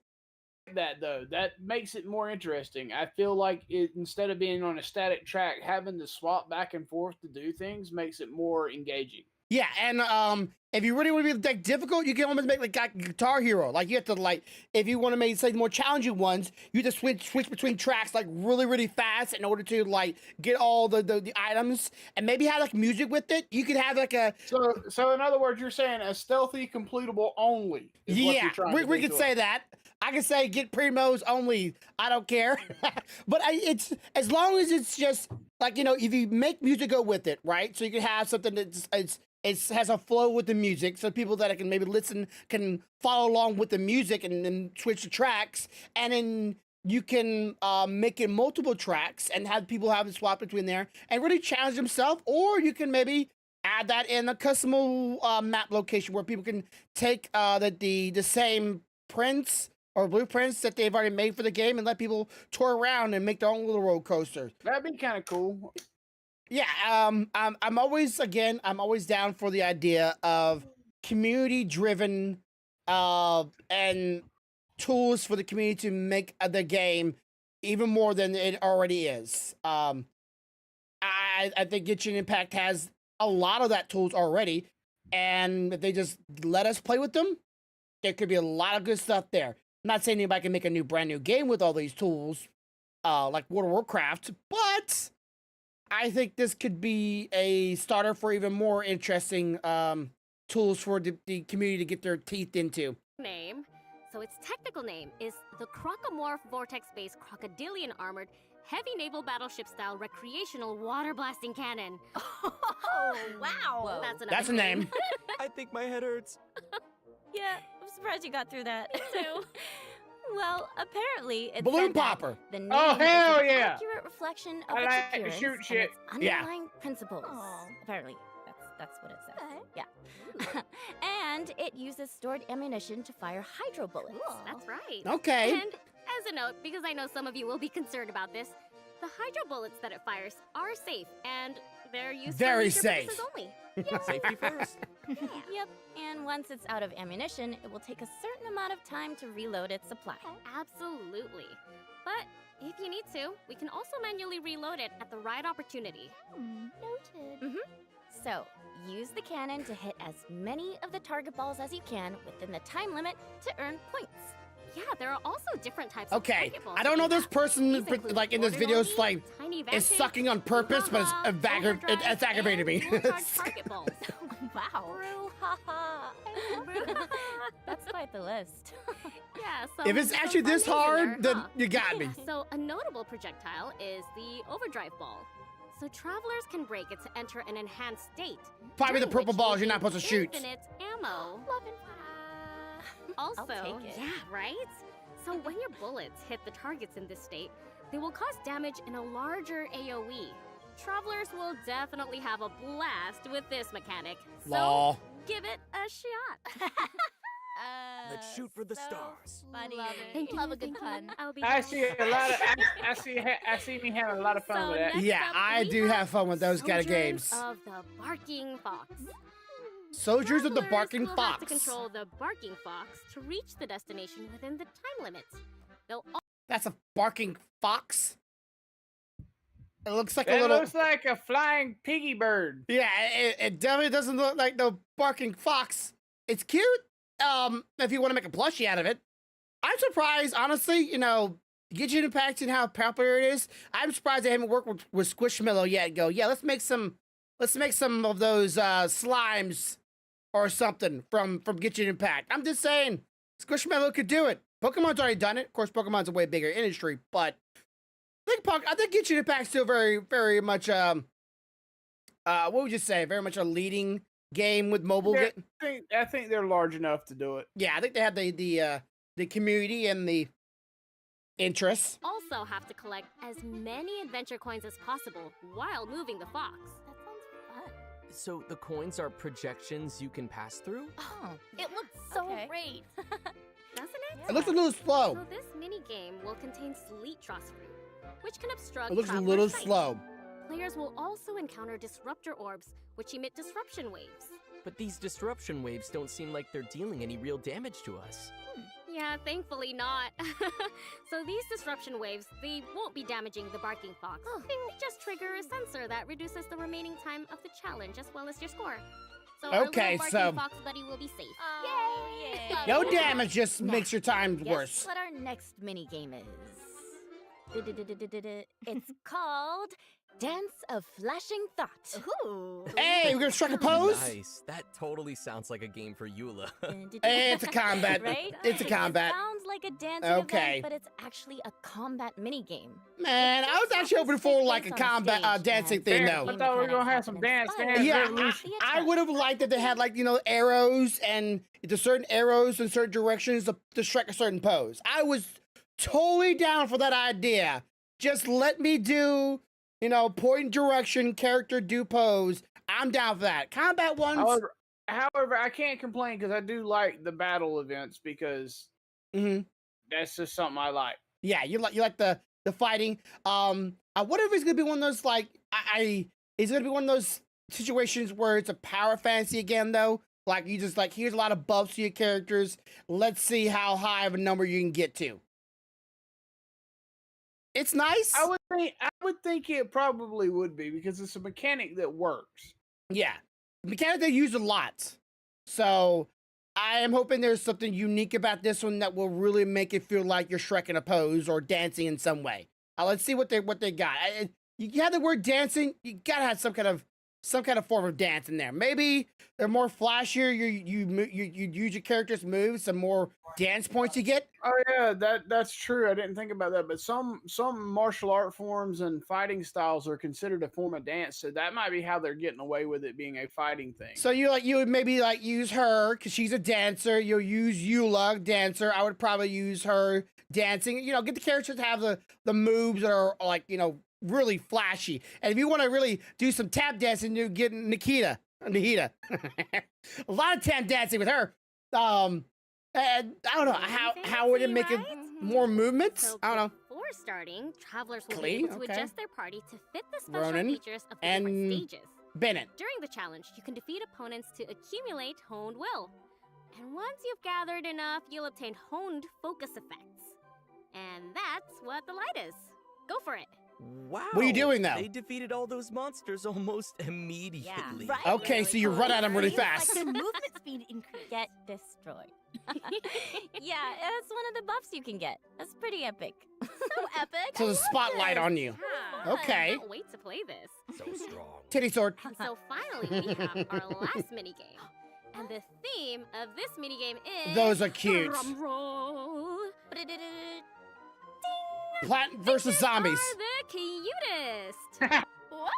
That though, that makes it more interesting. I feel like it, instead of being on a static track, having to swap back and forth to do things makes it more engaging. Yeah, and if you really want to be like difficult, you can almost make like Guitar Hero. Like you have to like, if you want to make say the more challenging ones, you just switch between tracks like really fast in order to like get all the items and maybe have like music with it. You could have like a So in other words, you're saying a stealthy completable only. Is what yeah. you're trying We to we do could to say it. that. I can say get primos only. I don't care, but it's as long as it's just like if you make music go with it, right? So you can have something that's it has a flow with the music, so people that can maybe listen can follow along with the music and then switch the tracks, and then you can make it multiple tracks and have people have to swap between there and really challenge themselves, or you can maybe add that in a custom map location where people can take the same prints or blueprints that they've already made for the game and let people tour around and make their own little roller coasters. That'd be kind of cool. Yeah, I'm always down for the idea of community-driven and tools for the community to make the game even more than it already is. I think Genshin Impact has a lot of that tools already, and if they just let us play with them, there could be a lot of good stuff there. I'm not saying anybody can make a brand new game with all these tools, like World of Warcraft, but I think this could be a starter for even more interesting tools for the community to get their teeth into. Name. So its technical name is the Crocomorph Vortex-based Crocodilian Armored Heavy Naval Battleship-style Recreational Water Blasting Cannon. Oh, wow. That's a name. I think my head hurts. Yeah, I'm surprised you got through that. too. Well, apparently it's Balloon popper. The name Oh, is hell an yeah. accurate reflection of I its like to appearance shoot and shit. its Yeah. underlying principles. Aw. Apparently, That's what it says. Yeah. And it uses stored ammunition to fire hydro bullets. That's right. Okay. And as a note, because I know some of you will be concerned about this, the hydro bullets that it fires are safe, and they're used Very for leisure purposes safe. only. Safety first. Yep. And once it's out of ammunition, it will take a certain amount of time to reload its supply. Absolutely. But if you need to, we can also manually reload it at the right opportunity. Noted. So, use the cannon to hit as many of the target balls as you can within the time limit to earn points. Yeah, there are also different types of Okay. target balls I don't know that this person These include like in this order video only, like tiny is vantage, sucking on purpose, but it's Brouhaha, overdrive, it's aggravating me. and dual charge target balls. Wow. Brouhaha. That's quite the list. Yeah, so If it's some actually fun this names in hard, there, then huh? you got me. So a notable projectile is the overdrive ball. So travelers can break it to enter an enhanced state. Probably the during purple which balls they you're not gain supposed to shoot. Infinite ammo. I'll Also, take it. yeah, right? So when your bullets hit the targets in this state, they will cause damage in a larger AoE. Travelers will definitely have a blast with this mechanic. So Lol. give it a shot. Let's shoot for the so stars. Funny. Thank you, Love a good thank you. pun. I'll be I back. see a lot of. I see me having a lot of fun So with that. next Yeah, up, I we do have fun with those kind of Sojourns games. Of the Barking Fox. Soldiers of the Travelers Barking will have to Fox. control the Barking Fox to reach the destination within the time limits. They'll That's a barking fox. It looks like a That little. looks like a flying piggy bird. Yeah, it definitely doesn't look like the barking fox. It's cute. If you want to make a plushie out of it, I'm surprised. Honestly, you know, Genshin Impact and how popular it is. I'm surprised they haven't worked with Squishmallow yet. And go, yeah, let's make some of those slimes or something from Genshin Impact. I'm just saying, Squishmallow could do it. Pokemon's already done it. Of course, Pokemon's a way bigger industry, but I think Genshin Impact's still very much what would you say? Very much a leading game with mobile. I think they're large enough to do it. Yeah, I think they have the community and the interests. also have to collect as many adventure coins as possible while moving the fox. That sounds fun. So the coins are projections you can pass through? Oh, it looks so Okay. great. Doesn't it? It looks a little slow. So this mini game will contain Sleet Tross fruit, which can obstruct It looks a travelers' little sight. slow. Players will also encounter disruptor orbs, which emit disruption waves. But these disruption waves don't seem like they're dealing any real damage to us. Yeah, thankfully not. So these disruption waves, they won't be damaging the barking fox. They just trigger a sensor that reduces the remaining time of the challenge as well as your score. So our Okay, little so- barking fox buddy will be safe. Oh, yay. No damage, just Now, makes your time Guess worse. what our next mini game is? It's called Dance of Flashing Thought. Ooh. Hey, we're gonna strike a pose. Nice. That totally sounds like a game for Eula. It's a combat. Right? It's a combat. It sounds like a dancing Okay. event, but it's actually a combat mini game. Man, I was actually hoping for like a combat dancing thing though. I thought we were gonna have some dance. Yeah, Revolution. I would have liked if they had like, you know, arrows and there's certain arrows in certain directions to strike a certain pose. I was totally down for that idea. Just let me do, you know, point direction, character do pose. I'm down for that. Combat ones. However, I can't complain because I do like the battle events because Mhm. that's just something I like. Yeah, you like the fighting. I wonder if it's gonna be one of those like is it gonna be one of those situations where it's a power fantasy again though? Like you just like here's a lot of buffs to your characters. Let's see how high of a number you can get to. It's nice. I would think it probably would be because it's a mechanic that works. Yeah, mechanic they use a lot. So I am hoping there's something unique about this one that will really make it feel like you're Shrek in a pose or dancing in some way. Let's see what they got. You have the word dancing. You gotta have some kind of form of dance in there. Maybe they're more flashier. You use your character's moves, some more dance points you get. Oh yeah, that's true. I didn't think about that, but some martial art forms and fighting styles are considered a form of dance, so that might be how they're getting away with it being a fighting thing. So you would maybe like use her because she's a dancer. You'll use Eula, dancer. I would probably use her dancing. You know, get the characters to have the moves that are like, you know, really flashy. And if you want to really do some tap dancing, you get Nikita. Nihita. A lot of tap dancing with her. And I don't know how would it make it more movements? So I don't know. before starting, travelers will Klee, be able to okay. adjust their party to fit the special Ronan features of the and different stages. Bennett. During the challenge, you can defeat opponents to accumulate honed will. And once you've gathered enough, you'll obtain honed focus effects. And that's what the light is. Go for it. Wow. What are you doing now? They defeated all those monsters almost immediately. right? Okay, so you run at them really Seems fast. Like their movement speed increase. Get destroyed. Yeah, that's one of the buffs you can get. That's pretty epic. So epic. So I the love spotlight this. on you. Yeah. Okay. Can't wait to play this. So strong. Titty sword. And so finally, we have our last minigame. And the theme of this minigame is... Those are cute. Drum roll. Plant versus zombies. Are the cutest. What?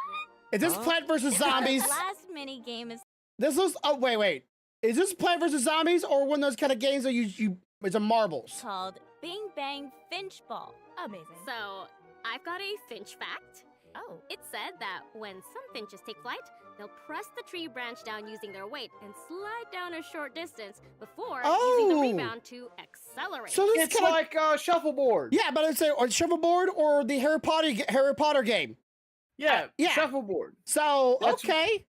Is this Plant versus Zombies? Last mini game is This was wait. Is this Plant versus Zombies or one of those kind of games that you it's a marbles? called Bing Bang Finch Ball. Amazing. So, I've got a finch fact. Oh. It said that when some finches take flight, they'll press the tree branch down using their weight and slide down a short distance before using the rebound to accelerate. So this It's is kind like shuffleboard. yeah, but I'd say or shuffleboard or the Harry Potter game. Yeah, yeah. shuffleboard. So That's- okay,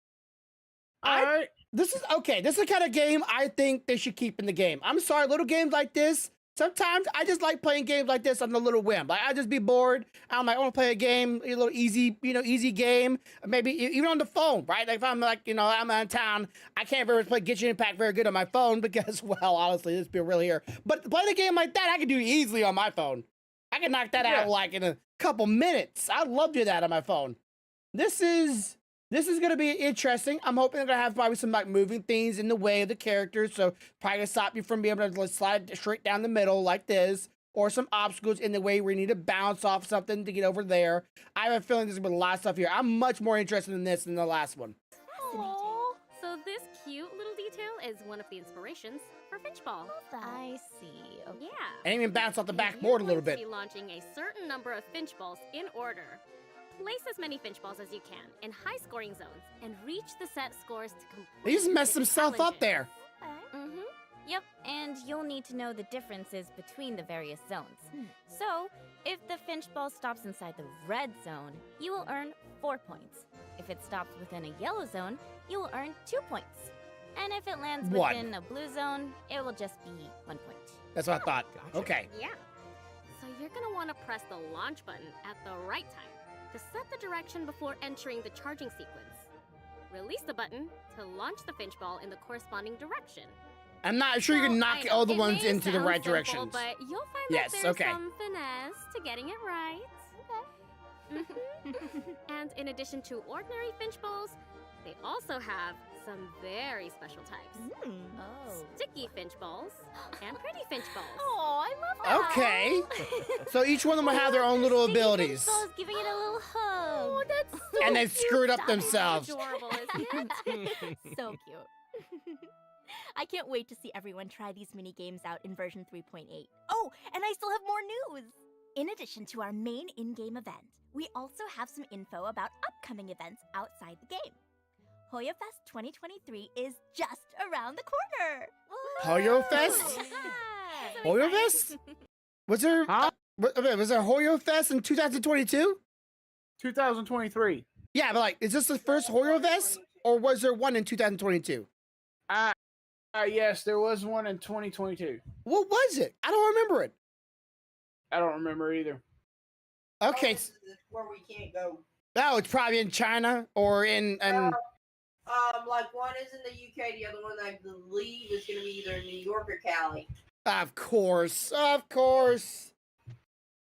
All right. this is okay. This is the kind of game I think they should keep in the game. I'm sorry, little games like this. Sometimes I just like playing games like this on the little whim. Like I just be bored. I'm like, I want to play a game, a little easy, easy game. Maybe even on the phone, right? Like if I'm like, I'm out of town, I can't very much play Genshin Impact very good on my phone because, well, honestly, let's be real here. But playing a game like that, I can do easily on my phone. I can knock that out like in a couple minutes. I'd love to do that on my phone. This is gonna be interesting. I'm hoping they're gonna have probably some like moving things in the way of the characters, so probably gonna stop you from being able to like, slide straight down the middle like this, or some obstacles in the way where you need to bounce off something to get over there. I have a feeling there's gonna be a lot of stuff here. I'm much more interested in this than the last one. Aw. So this cute little detail is one of the inspirations for Finch Ball. I see. Okay. Yeah. And even bounce off the And backboard a you're little going to bit. be launching a certain number of Finch Balls in order. Place as many Finch Balls as you can in high-scoring zones and reach the set scores to complete. He just messed the himself up challenges. there. Mm-hmm. Yep, and you'll need to know the differences between the various zones. So, if the Finch Ball stops inside the red zone, you will earn 4 points. If it stops within a yellow zone, you will earn 2 points. And if it lands One. within a blue zone, it will just be 1 point. That's what I thought. Gotcha. Okay. Yeah. So you're going to want to press the launch button at the right time to set the direction before entering the charging sequence. Release the button to launch the Finch Ball in the corresponding direction. I'm not sure you can knock I know, all the it ones may into the sound right simple, directions. But you'll find Yes, that there's okay. some finesse to getting it right. Mhm. And in addition to ordinary Finch Balls, they also have some very special types. Oh. Sticky Finch Balls and pretty Finch Balls. Oh, I love that. Okay. So each one of them will have their own little abilities. Finch Ball's giving it a little hug. Oh, that's so And they cute. screwed up Stop it. themselves. Adorable, isn't it? So cute. I can't wait to see everyone try these mini games out in version 3.8. Oh, and I still have more news. In addition to our main in-game event, we also have some info about upcoming events outside the game. Hoya Fest 2023 is just around the corner. Hoyo Fest? Yeah. Hoyo Fest? Was there was there Hoyo Fest in 2022? 2023. Yeah, but like, is this the first Hoyo Fest, or was there one in 2022? Yes, there was one in 2022. What was it? I don't remember it. I don't remember either. Okay, Oh, this is where we can't go. oh, it's probably in China or in Like one is in the UK, the other one I believe is going to be either New York or Cali. of course.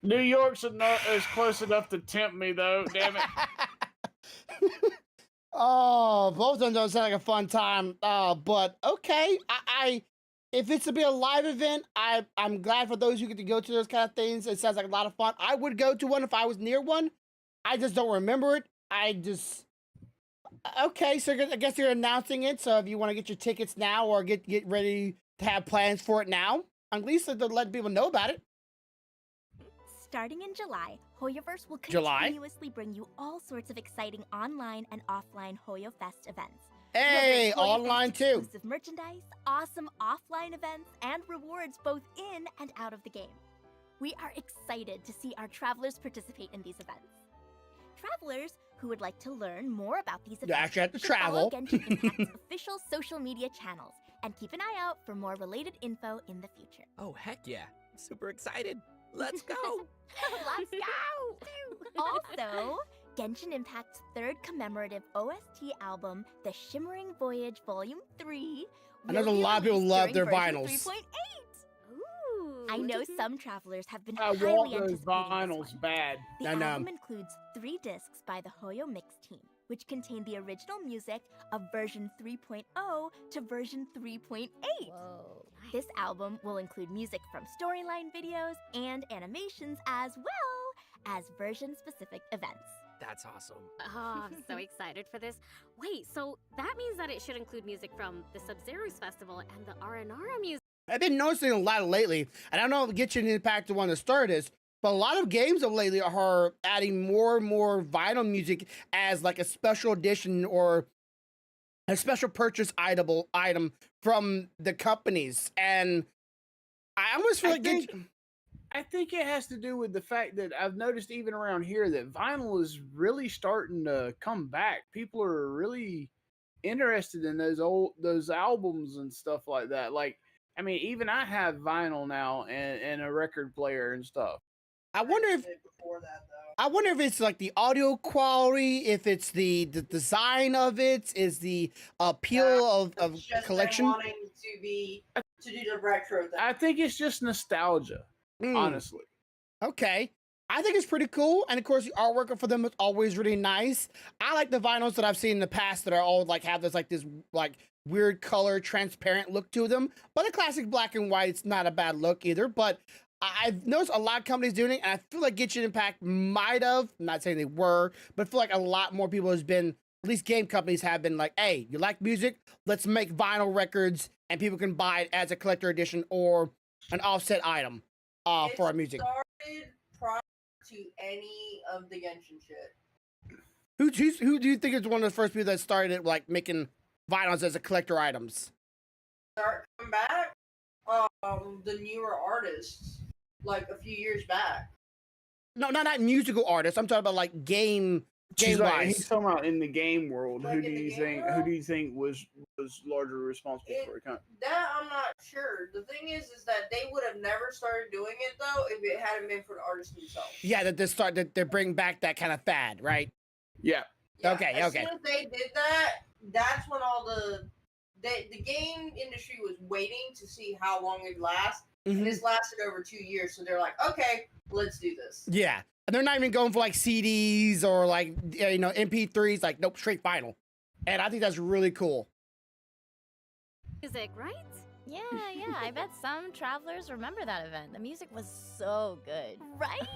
New York's is close enough to tempt me, though. Damn it. Oh, both of them don't sound like a fun time. But okay, I if it's to be a live event, I'm glad for those who get to go to those kind of things. It sounds like a lot of fun. I would go to one if I was near one. I just don't remember it. Okay, so I guess you're announcing it. So if you want to get your tickets now or get ready to have plans for it now, at least to let people know about it. Starting in July, Hoyoverse will July? continuously bring you all sorts of exciting online and offline Hoyo Fest events, Hey, Whether it's online too. exclusive merchandise, awesome offline events, and rewards both in and out of the game. We are excited to see our travelers participate in these events. Travelers who would like to learn more about these events You actually have to should follow travel. Genshin Impact's official social media channels and keep an eye out for more related info in the future. Oh, heck yeah. Super excited. Let's go. Let's go! Also, Genshin Impact's third commemorative OST album, The Shimmering Voyage Volume 3, I know will a be lot of people released love during their version vinyls. 3.8. Ooh. I know some travelers have been I highly want those anticipating vinyls this one. bad. The I know. album includes 3 discs by the Hoyo Mix team, which contain the original music of version 3.0 to version 3.8. Whoa. This album will include music from storyline videos and animations as well as version-specific events. That's awesome. Oh, I'm so excited for this. Wait, so that means that it should include music from the Sub-Zero's festival and the Aranara music. I've been noticing a lot lately, and I don't know if Genshin Impact the one that started this, but a lot of games of lately are adding more and more vinyl music as like a special edition or a special purchase item from the companies. And I almost feel I think it has to do with the fact that I've noticed even around here that vinyl is really starting to come back. People are really interested in those albums and stuff like that. Like, I mean, even I have vinyl now and a record player and stuff. I wonder if Before that, though. I wonder if it's like the audio quality, if it's the design of it, is the appeal of It's just them collection. wanting to do the retro thing. I think it's just nostalgia, honestly. Okay. I think it's pretty cool. And of course, the artwork for them is always really nice. I like the vinyls that I've seen in the past that are all like have this weird color, transparent look to them. But the classic black and white, it's not a bad look either. But I've noticed a lot of companies doing it, and I feel like Genshin Impact might have, I'm not saying they were, but I feel like a lot more people has been, at least game companies have been like, hey, you like music? Let's make vinyl records, and people can buy it as a collector edition or an offset item for our music. Started prior to any of the Genshin shit. Who do you think is one of the first people that started it, like making vinyls as a collector items? Start coming back. The newer artists, like a few years back. No, not musical artists. I'm talking about like game He's wise. talking about in the game world. Like Who in do the you game think? world? Who do you think was largely responsible for it? That I'm not sure. The thing is that they would have never started doing it though if it hadn't been for the artists themselves. Yeah, that they bring back that kind of fad, right? Yeah. Okay, As okay. soon as they did that, that's when all the game industry was waiting to see how long it'd last. Mhm. And this lasted over 2 years, so they're like, okay, let's do this. Yeah, and they're not even going for like CDs or like MP3s. Like, nope, straight vinyl. And I think that's really cool. Music, right? Yeah, I bet some travelers remember that event. The music was so good. Right?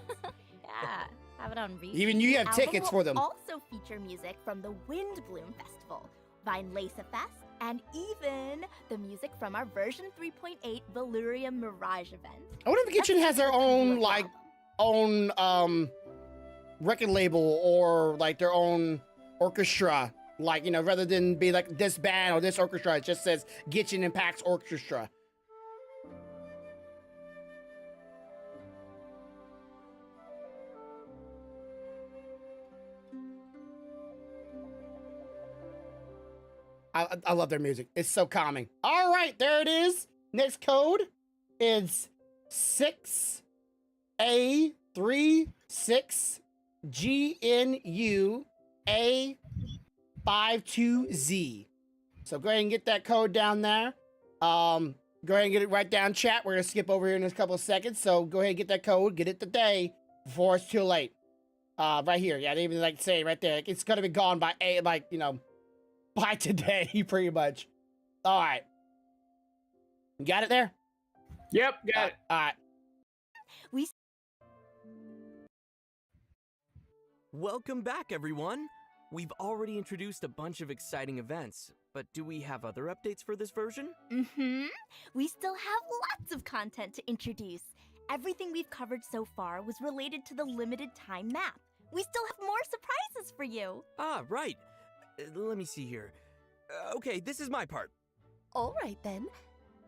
Yeah, have it on repeat. Even you The have album tickets will for them. also feature music from the Wind Bloom Festival, Vine Lesa Fest, and even the music from our version 3.8 Valyria Mirage event. I wonder if Genshin has their That's own the like album. record label or like their own orchestra. Like, rather than be like this band or this orchestra, it just says Genshin Impact's Orchestra. I love their music. It's so calming. All right, there it is. Next code is 6A36GNUA52Z. So go ahead and get that code down there. Go ahead and get it right down chat. We're gonna skip over here in a couple of seconds. So go ahead and get that code. Get it today before it's too late. Right here. Yeah, they even like say it right there. Like, it's gonna be gone by by today, pretty much. All right. You got it there? Yep, got it. All right. Welcome back, everyone. We've already introduced a bunch of exciting events, but do we have other updates for this version? Mm-hmm. We still have lots of content to introduce. Everything we've covered so far was related to the limited time map. We still have more surprises for you. Ah, right. Let me see here. Okay, this is my part. All right then,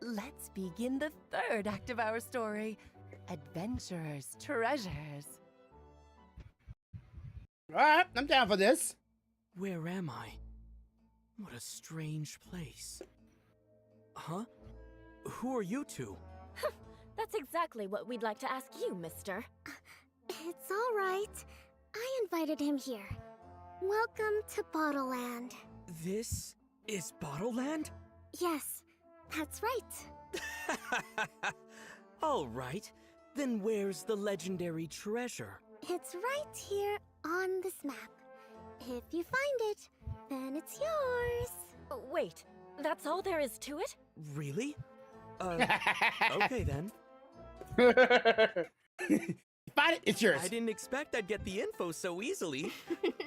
let's begin the third act of our story. Adventurers, treasures. All right, I'm down for this. Where am I? What a strange place. Huh? Who are you two? That's exactly what we'd like to ask you, mister. It's all right. I invited him here. Welcome to Bottleland. This is Bottleland? Yes, that's right. All right. Then where's the legendary treasure? It's right here on this map. If you find it, then it's yours. Wait, that's all there is to it? Really? Okay then. Find it, it's yours. I didn't expect I'd get the info so easily.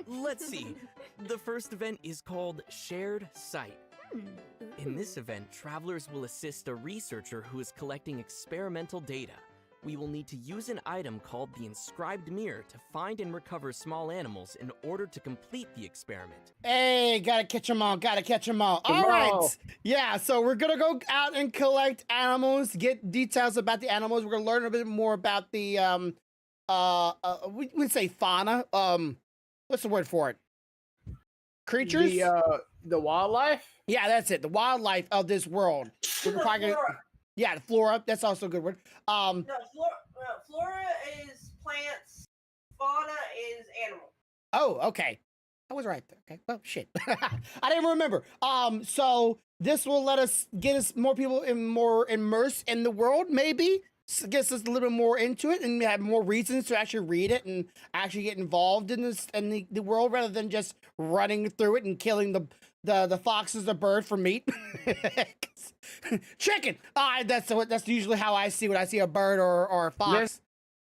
Let's see. The first event is called Shared Site. In this event, travelers will assist a researcher who is collecting experimental data. We will need to use an item called the Inscribed Mirror to find and recover small animals in order to complete the experiment. Hey, gotta catch them all, gotta catch them all. All right. Yeah, so we're gonna go out and collect animals, get details about the animals. We're gonna learn a bit more about the, we would say fauna. What's the word for it? Creatures? The wildlife? Yeah, that's it. The wildlife of this world. We're probably gonna, yeah, the flora. That's also a good word. No, flora is plants. Fauna is animal. Oh, okay. I was right there. Okay. Well, shit. I didn't remember. So this will let us get us more people more immersed in the world, maybe. Gets us a little bit more into it and have more reasons to actually read it and actually get involved in this in the world rather than just running through it and killing the foxes, the bird for meat. Chicken. That's usually how I see when I see a bird or a fox.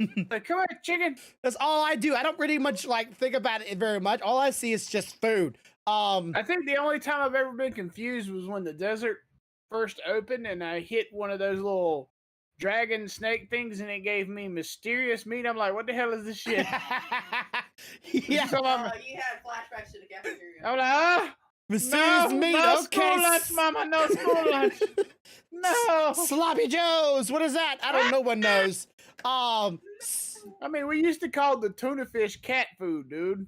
Come on, chicken. That's all I do. I don't really much like think about it very much. All I see is just food. I think the only time I've ever been confused was when the desert first opened and I hit one of those little dragon snake things and it gave me mysterious meat. I'm like, what the hell is this shit? Yeah. So You had flashbacks to the cafeteria. I'm like, mysterious meat. No Okay. school lunch, mama. No school lunch. No. Sloppy Joes. What is that? I don't know. One knows. I mean, we used to call the tuna fish cat food, dude.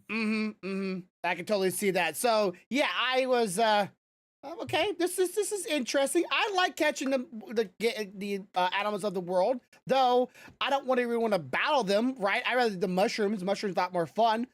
I can totally see that. So yeah, I was okay. This is interesting. I like catching the animals of the world, though. I don't really want to battle them, right? I rather the mushrooms. Mushrooms a lot more fun,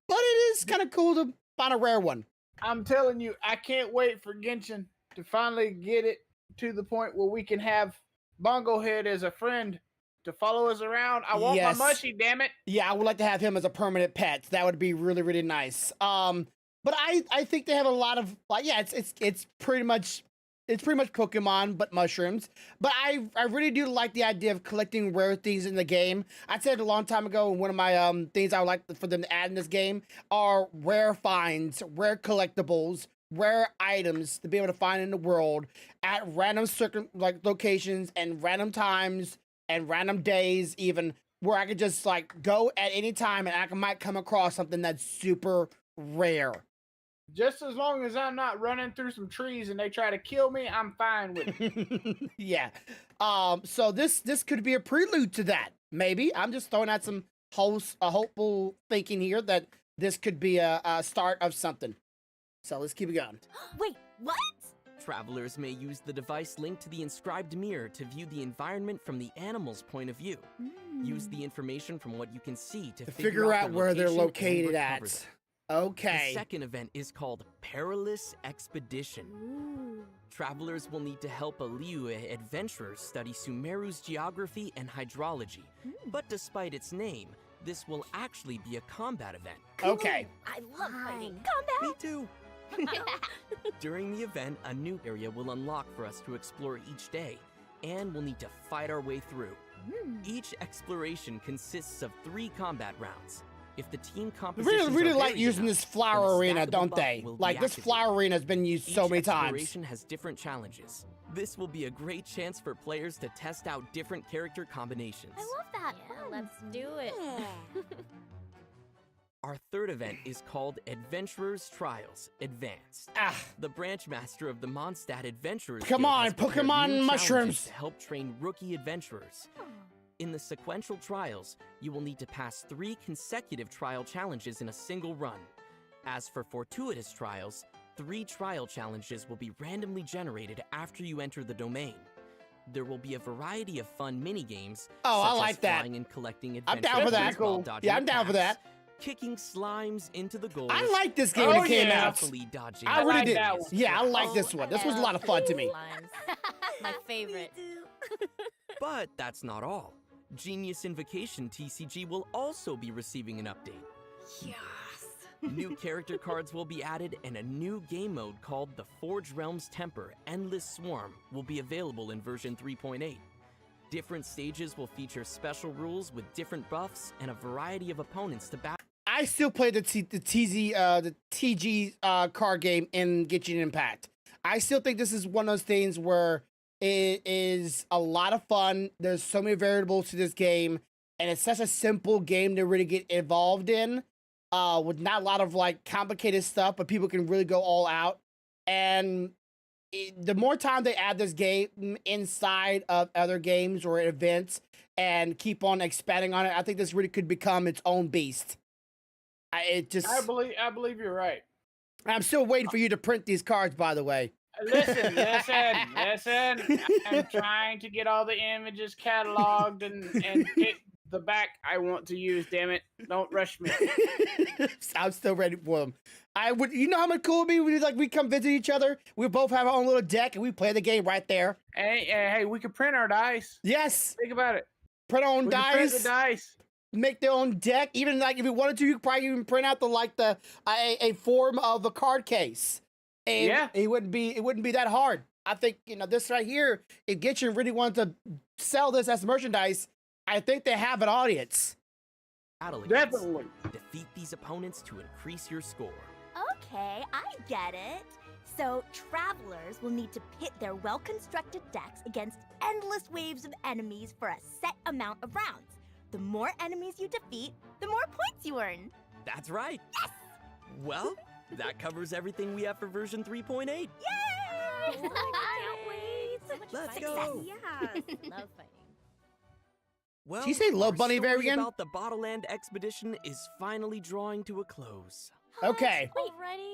but it is kind of cool to find a rare one. I'm telling you, I can't wait for Genshin to finally get it to the point where we can have Bongo Head as a friend to follow us around. I want my mushy, damn it. Yeah, I would like to have him as a permanent pet. That would be really, really nice. But I think they have a lot of it's pretty much Pokemon but mushrooms. But I really do like the idea of collecting rare things in the game. I said a long time ago, one of my things I would like for them to add in this game are rare finds, rare collectibles, rare items to be able to find in the world at random locations and random times and random days, even where I could just go at any time and I might come across something that's super rare. Just as long as I'm not running through some trees and they try to kill me, I'm fine with it. Yeah. So this could be a prelude to that. Maybe I'm just throwing out some hopeful thinking here that this could be a start of something. So let's keep it going. Wait, what? Travelers may use the device linked to the Inscribed Mirror to view the environment from the animal's point of view. Use the information from what you can see to figure out where they're located at. Them. Okay. The second event is called Perilous Expedition. Travelers will need to help Aliu adventurers study Sumeru's geography and hydrology. But despite its name, this will actually be a combat event. Okay. I love fighting. Combat! Me too. During the event, a new area will unlock for us to explore each day, and we'll need to fight our way through. Each exploration consists of 3 combat rounds. If the team compositions really are like varied using enough, this flower then a arena, stackable don't buff they? will be Like this activated. flower arena has been used so Each many times. exploration has different challenges. This will be a great chance for players to test out different character combinations. I love that. Yeah, let's do it. Our third event is called Adventurers Trials Advanced. The branch master of the Mondstadt Adventurers Come Guild on, has prepared Pokemon new mushrooms. challenges to help train rookie adventurers. In the sequential trials, you will need to pass 3 consecutive trial challenges in a single run. As for fortuitous trials, 3 trial challenges will be randomly generated after you enter the domain. There will be a variety of fun mini-games, Oh, I such like as that. flying and collecting I'm adventure down for that. items while dodging Yeah, I'm down for attacks, that. kicking slimes into the goals. I like this game when Oh, it came yeah. out. Carefully dodging I really like did. that one. Yeah, I like this one. This was a lot of fun to me. My favorite. But that's not all. Genius Invocation TCG will also be receiving an update. Yes. New character cards will be added, and a new game mode called the Forge Realms Temper Endless Swarm will be available in version 3.8. Different stages will feature special rules with different buffs and a variety of opponents to battle. I still play the TG card game in Genshin Impact. I still think this is one of those things where it is a lot of fun. There's so many variables to this game, and it's such a simple game to really get involved in, with not a lot of like complicated stuff, but people can really go all out. And the more time they add this game inside of other games or events and keep on expanding on it, I think this really could become its own beast. I believe you're right. I'm still waiting for you to print these cards, by the way. Listen. I'm trying to get all the images cataloged and get the back I want to use. Damn it! Don't rush me. I'm still ready for them. I would. You know how much cool it'd be? We come visit each other. We both have our own little deck, and we play the game right there. Hey, we could print our dice. Yes. Think about it. Print our own We could print dice. the dice. Make their own deck. Even like if you wanted to, you could probably even print out a form of a card case. And Yeah. it wouldn't be that hard. I think this right here. If Genshin really wanted to sell this as merchandise, I think they have an audience. against. Definitely. Defeat these opponents to increase your score. Okay, I get it. So, travelers will need to pit their well-constructed decks against endless waves of enemies for a set amount of rounds. The more enemies you defeat, the more points you earn. That's right. Yes! Well, that covers everything we have for version 3.8. Yay! I can't wait. So much Let's fun. go. Yes. Love fighting. Well, Did you say Love our Bunny story Varian? about the Bottleland expedition is finally drawing to a close. Okay. Already?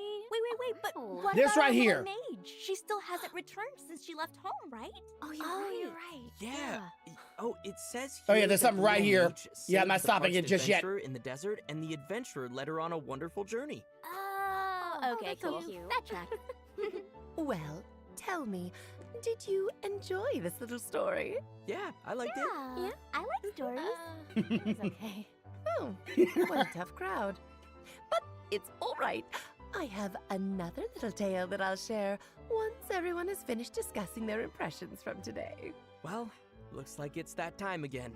Wait, but Oh. what This about right our here. little mage? She still hasn't returned since she left home, right? Oh, you're right. Yeah. Oh, it says Oh, here yeah, there's that something the right little here. mage Yeah, I'm saved not the stopping parched it just yet. adventurer in the desert, and the adventurer led her on a wonderful journey. Oh, okay, that's so cool. cute. That tracks. Well, tell me, did you enjoy this little story? Yeah, I liked it. Yeah, I like stories. It's okay. Oh, what a tough crowd. But it's all right. I have another little tale that I'll share once everyone has finished discussing their impressions from today. Well, looks like it's that time again.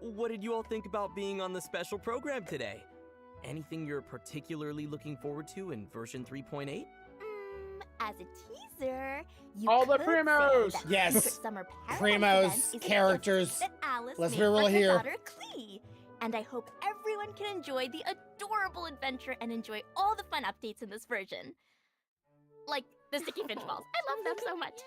What did you all think about being on the special program today? Anything you're particularly looking forward to in version 3.8? As a teaser, you All the could primos. say that Yes. Secret Summer Paradise Primos, event is a gift characters. that Alice Let's made be real for her here. daughter Klee. And I hope everyone can enjoy the adorable adventure and enjoy all the fun updates in this version. Like the sticky finch balls. I love them so much.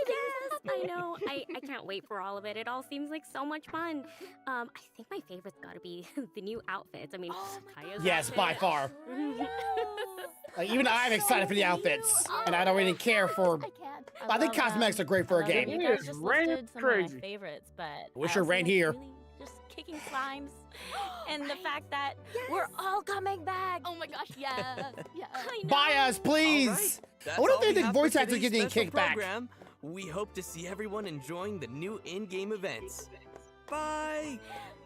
Yes, I know. I can't wait for all of it. It all seems like so much fun. I think my favorite's got to be the new outfits. I mean, Kaya's Yes, by outfit. far. Yes. Even I'm excited for the outfits, and I don't really care for. I can't. I think cosmetics are great for a love that game. You It guys is just raining listed some crazy. of my favorites, but Wish I it also rained like here. really just kicking slimes, and the fact that we're all coming back. Oh my gosh, yes. Yes. I know. Buy us, please. All right, that's I wonder if all they we think have for voice actors today's getting special kicked back. program. We hope to see everyone enjoying the new in-game events. Bye!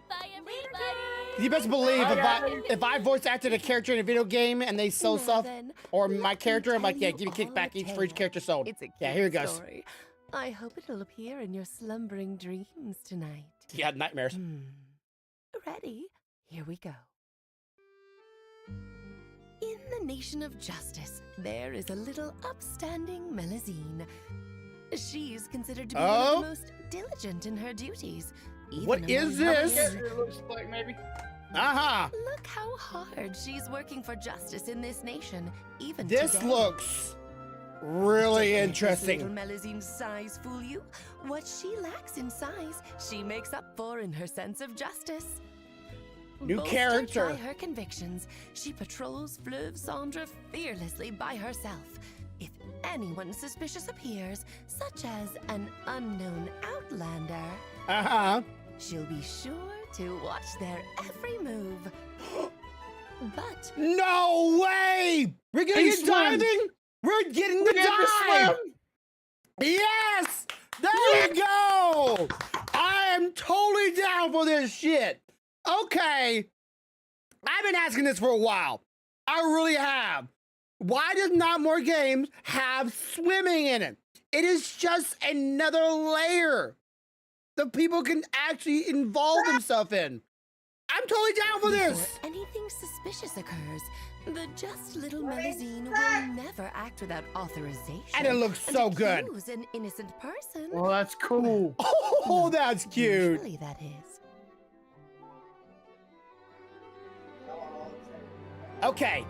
Bye, everybody. You best believe Bye, if I voice acted a character in a video game and they sell Now stuff, then, or let my me character, I'm tell like, yeah, you give me all kickback a each for each tale. character sold. It's a Yeah, here it cute goes. story. I hope it'll appear in your slumbering dreams tonight. Yeah, nightmares. Ready? Here we go. In the nation of justice, there is a little upstanding Melusine. She's considered to be one of Oh? the most diligent in her duties. What even is among her this? peers. It looks like maybe. Uh-huh. Look how hard she's working for justice in this nation, even This today. looks really Don't let this interesting. little Melusine's size fool you. What she lacks in size, she makes up for in her sense of justice. New Bolstered character. by her convictions, she patrols Fleuve Cendre fearlessly by herself. If anyone suspicious appears, such as an unknown outlander, Uh-huh. she'll be sure to watch their every move. But No way! We're getting He swim. diving? We're getting the We get to dive! swim. Yes! There we go! I am totally down for this shit. Okay. I've been asking this for a while. I really have. Why does not more games have swimming in it? It is just another layer that people can actually involve themselves in. I'm totally down for this. before anything suspicious occurs, the just little Melusine will never act without authorization. And it looks so good. Accuse an innocent person. Well, that's cool. Oh, that's cute. Usually that is. Okay.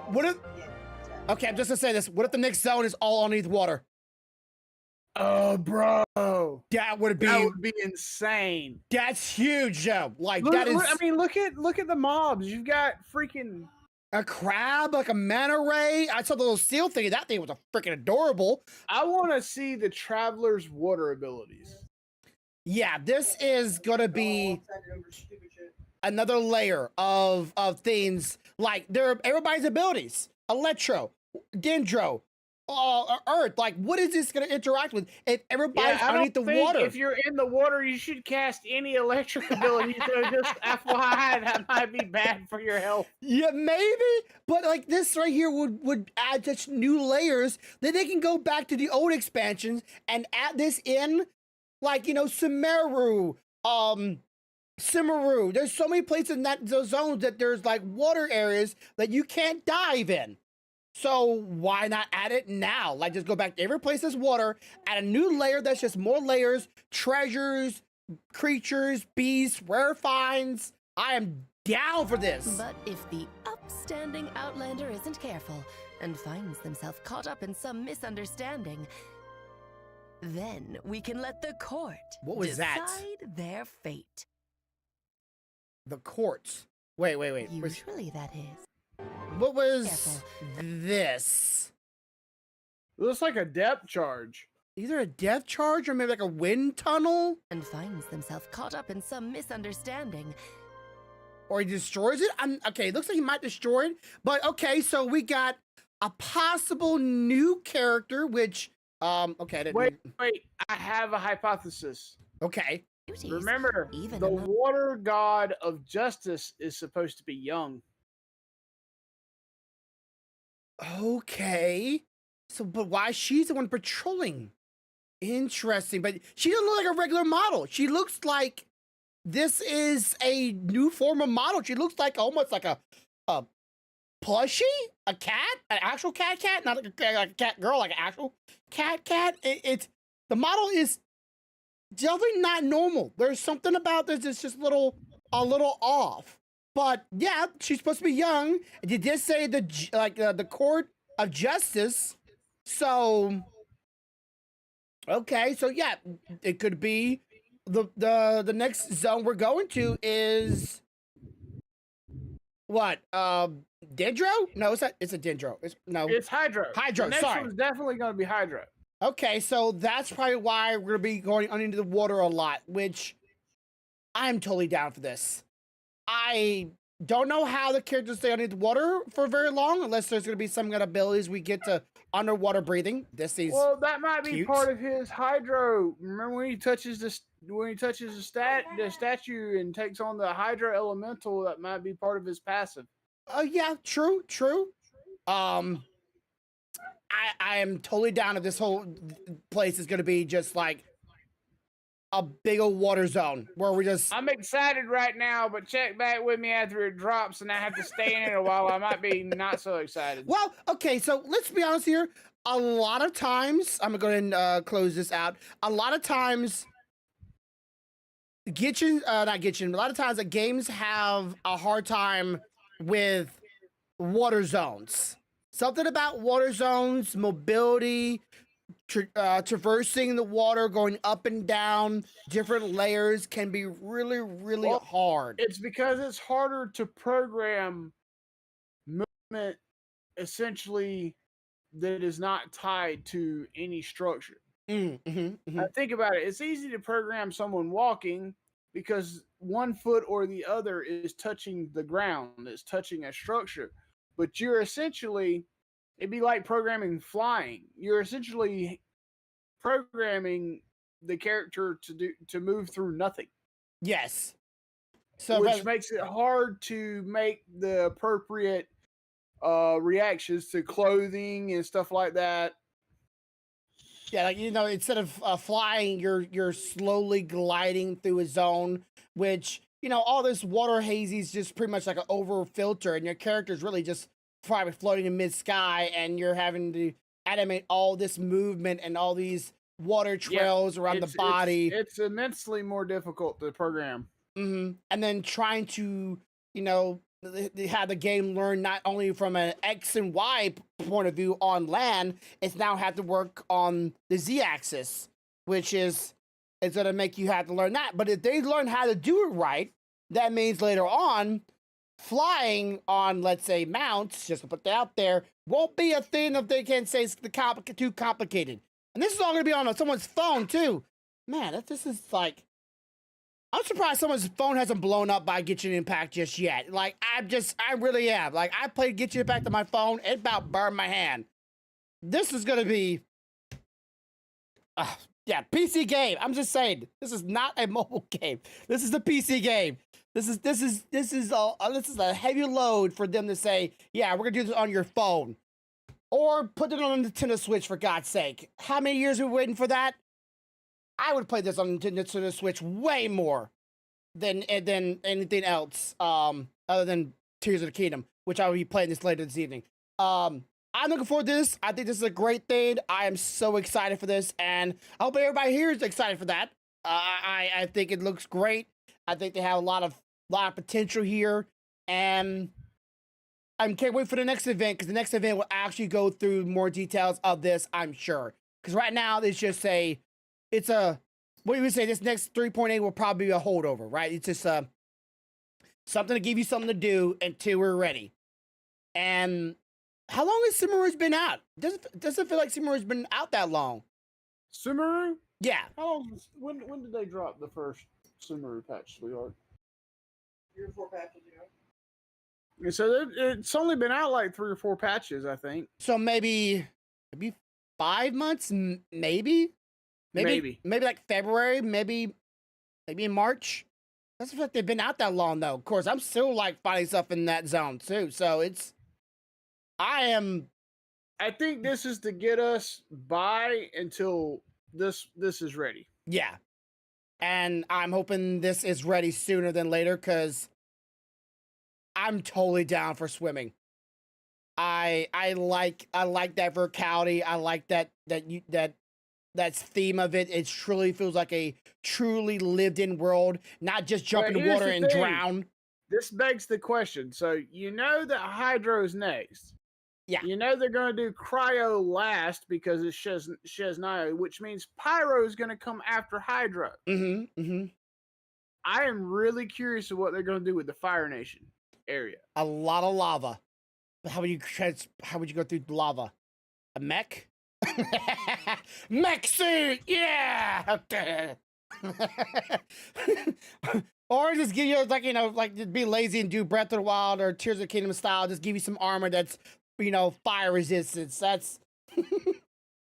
What if... Okay, I'm just gonna say this. What if the next zone is all underneath water? Oh, bro. That would be... That would be insane. That's huge, Joe. Like, Look, that is... I mean, look at the mobs. You've got freaking... A crab, like a manta ray. I saw the little seal thing. That thing was a freaking adorable. I want to see the Traveler's water abilities. Yeah, this is gonna be another layer of things. Like everybody's abilities. Electro, Dendro, Earth. Like, what is this gonna interact with if everybody's I underneath the don't think water? if you're in the water, you should cast any electric ability. So just FYI, that might be bad for your health. Yeah, maybe, but like this right here would add such new layers that they can go back to the old expansions and add this in, like, you know, Sumeru, Simaru. There's so many places in those zones that there's like water areas that you can't dive in. So why not add it now? Like, just go back to every place there's water, add a new layer that's just more layers, treasures, creatures, beasts, rare finds. I am down for this. But if the upstanding outlander isn't careful and finds themselves caught up in some misunderstanding, then we can let the court What was decide that? their fate. The courts. Wait. Where's- Usually that is. What was Careful. this? It looks like a depth charge. Either a death charge or maybe like a wind tunnel? And finds themselves caught up in some misunderstanding. Or he destroys it? Okay, it looks like he might destroy it. But okay, so we got a possible new character, which, okay. I didn't- Wait, I have a hypothesis. Okay. Beauties, Remember, even the among- water god of justice is supposed to be young. Okay. So, but why she's the one patrolling? Interesting. But she doesn't look like a regular model. She looks like this is a new form of model. She looks like almost like a plushie, a cat, an actual cat, not like a cat girl, like an actual cat. It's the model is definitely not normal. There's something about this that's just a little off. But yeah, she's supposed to be young. And you did say the court of justice. So okay, so yeah, it could be the next zone we're going to is what? Dendro? No, it's a Dendro. It's Hydro. Hydro, The next sorry. one's definitely going to be Hydro. Okay, so that's probably why we're gonna be going under the water a lot, which I'm totally down for this. I don't know how the characters stay under the water for very long, unless there's gonna be some kind of abilities we get to underwater breathing. This is Well, that might be cute. part of his Hydro. Remember when he touches the statue and takes on the Hydro elemental? That might be part of his passive. yeah, true. I am totally down if this whole place is gonna be just like a big old water zone where we just I'm excited right now, but check back with me after it drops and I have to stay in it a while. I might be not so excited. Well, okay, so let's be honest here. A lot of times, I'm gonna go ahead and close this out. A lot of times, Genshin, not Genshin. A lot of times, the games have a hard time with water zones. Something about water zones, mobility, traversing the water, going up and down different layers can be really, really Well, hard. It's because it's harder to program movement essentially that is not tied to any structure. Think about it. It's easy to program someone walking because one foot or the other is touching the ground, is touching a structure. But you're essentially, it'd be like programming flying. You're essentially programming the character to move through nothing. Yes. So, which makes it hard to make the appropriate reactions to clothing and stuff like that. Yeah, like, instead of flying, you're slowly gliding through a zone, which, all this water hazy is just pretty much like an over filter, and your character's really just probably floating in mid sky, and you're having to animate all this movement and all these water trails around the body. It's immensely more difficult to program. And then trying to, have the game learn not only from an X and Y point of view on land, it's now have to work on the Z axis, which is going to make you have to learn that. But if they learn how to do it right, that means later on, flying on, let's say, mounts, just to put that out there, won't be a thing if they can say it's too complicated. And this is all going to be on someone's phone, too. Man, this is like... I'm surprised someone's phone hasn't blown up by Genshin Impact just yet. Like, I really am. Like, I played Genshin Impact on my phone, it about burned my hand. This is gonna be... yeah, PC game. I'm just saying, this is not a mobile game. This is a PC game. This is a heavy load for them to say, yeah, we're gonna do this on your phone. Or put it on the Nintendo Switch, for God's sake. How many years are we waiting for that? I would play this on Nintendo Switch way more than anything else, other than Tears of the Kingdom, which I will be playing this later this evening. I'm looking forward to this. I think this is a great thing. I am so excited for this, and I hope everybody here is excited for that. I think it looks great. I think they have a lot of potential here, and I can't wait for the next event, because the next event will actually go through more details of this, I'm sure. Because right now, it's just what you would say, this next 3.8 will probably be a holdover, right? It's just something to give you something to do until we're ready. And how long has Sumeru's been out? Doesn't feel like Sumeru's been out that long. Sumeru? Yeah. How long? When did they drop the first Sumeru patch, sweetheart? 3 or 4 patches ago. Yeah, so it's only been out like 3 or 4 patches, I think. So maybe 5 months, maybe like February, maybe in March. Doesn't feel like they've been out that long, though. Of course, I'm still like finding stuff in that zone too. So I think this is to get us by until this is ready. Yeah, and I'm hoping this is ready sooner than later, because I'm totally down for swimming. I like that verticality. I like that theme of it. It truly feels like a truly lived-in world, not just jump in the water and drown. This begs the question. So you know that Hydro's next. Yeah. You know they're going to do Cryo last because it's Shesnayo, which means Pyro is going to come after Hydro. I am really curious of what they're going to do with the Fire Nation area. A lot of lava. How would you go through lava? A mech? Mech suit, yeah. Or just give you like just be lazy and do Breath of the Wild or Tears of the Kingdom style. Just give you some armor that's fire resistance. That's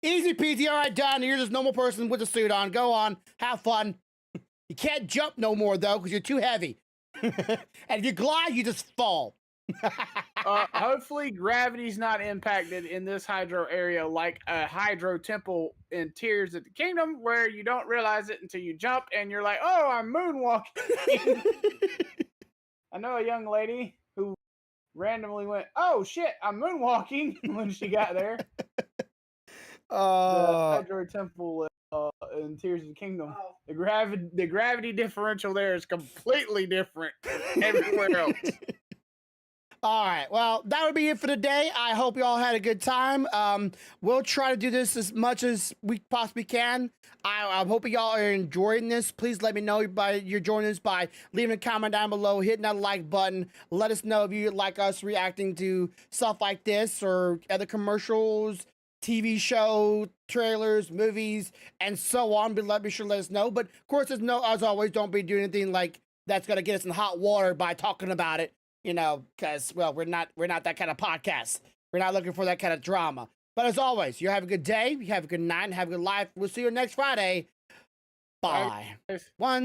easy peasy. All right, done. You're just a normal person with a suit on. Go on, have fun. You can't jump no more though because you're too heavy. And if you glide, you just fall. Hopefully gravity's not impacted in this Hydro area like a Hydro temple in Tears of the Kingdom, where you don't realize it until you jump and you're like, oh, I'm moonwalking. I know a young lady who randomly went, oh shit, I'm moonwalking when she got there. The Hydro temple in Tears of the Kingdom. Oh. The gravity differential there is completely different everywhere else. All right. Well, that would be it for today. I hope you all had a good time. We'll try to do this as much as we possibly can. I'm hoping y'all are enjoying this. Please let me know you're joining us by leaving a comment down below, hitting that like button. Let us know if you like us reacting to stuff like this or other commercials, TV show, trailers, movies, and so on. But be sure to let us know. But of course, as always, don't be doing anything like that's gonna get us in hot water by talking about it. You know, because, well, we're not that kind of podcast. We're not looking for that kind of drama. But as always, you have a good day, you have a good night, and have a good life. We'll see you next Friday. Bye. Bye. One.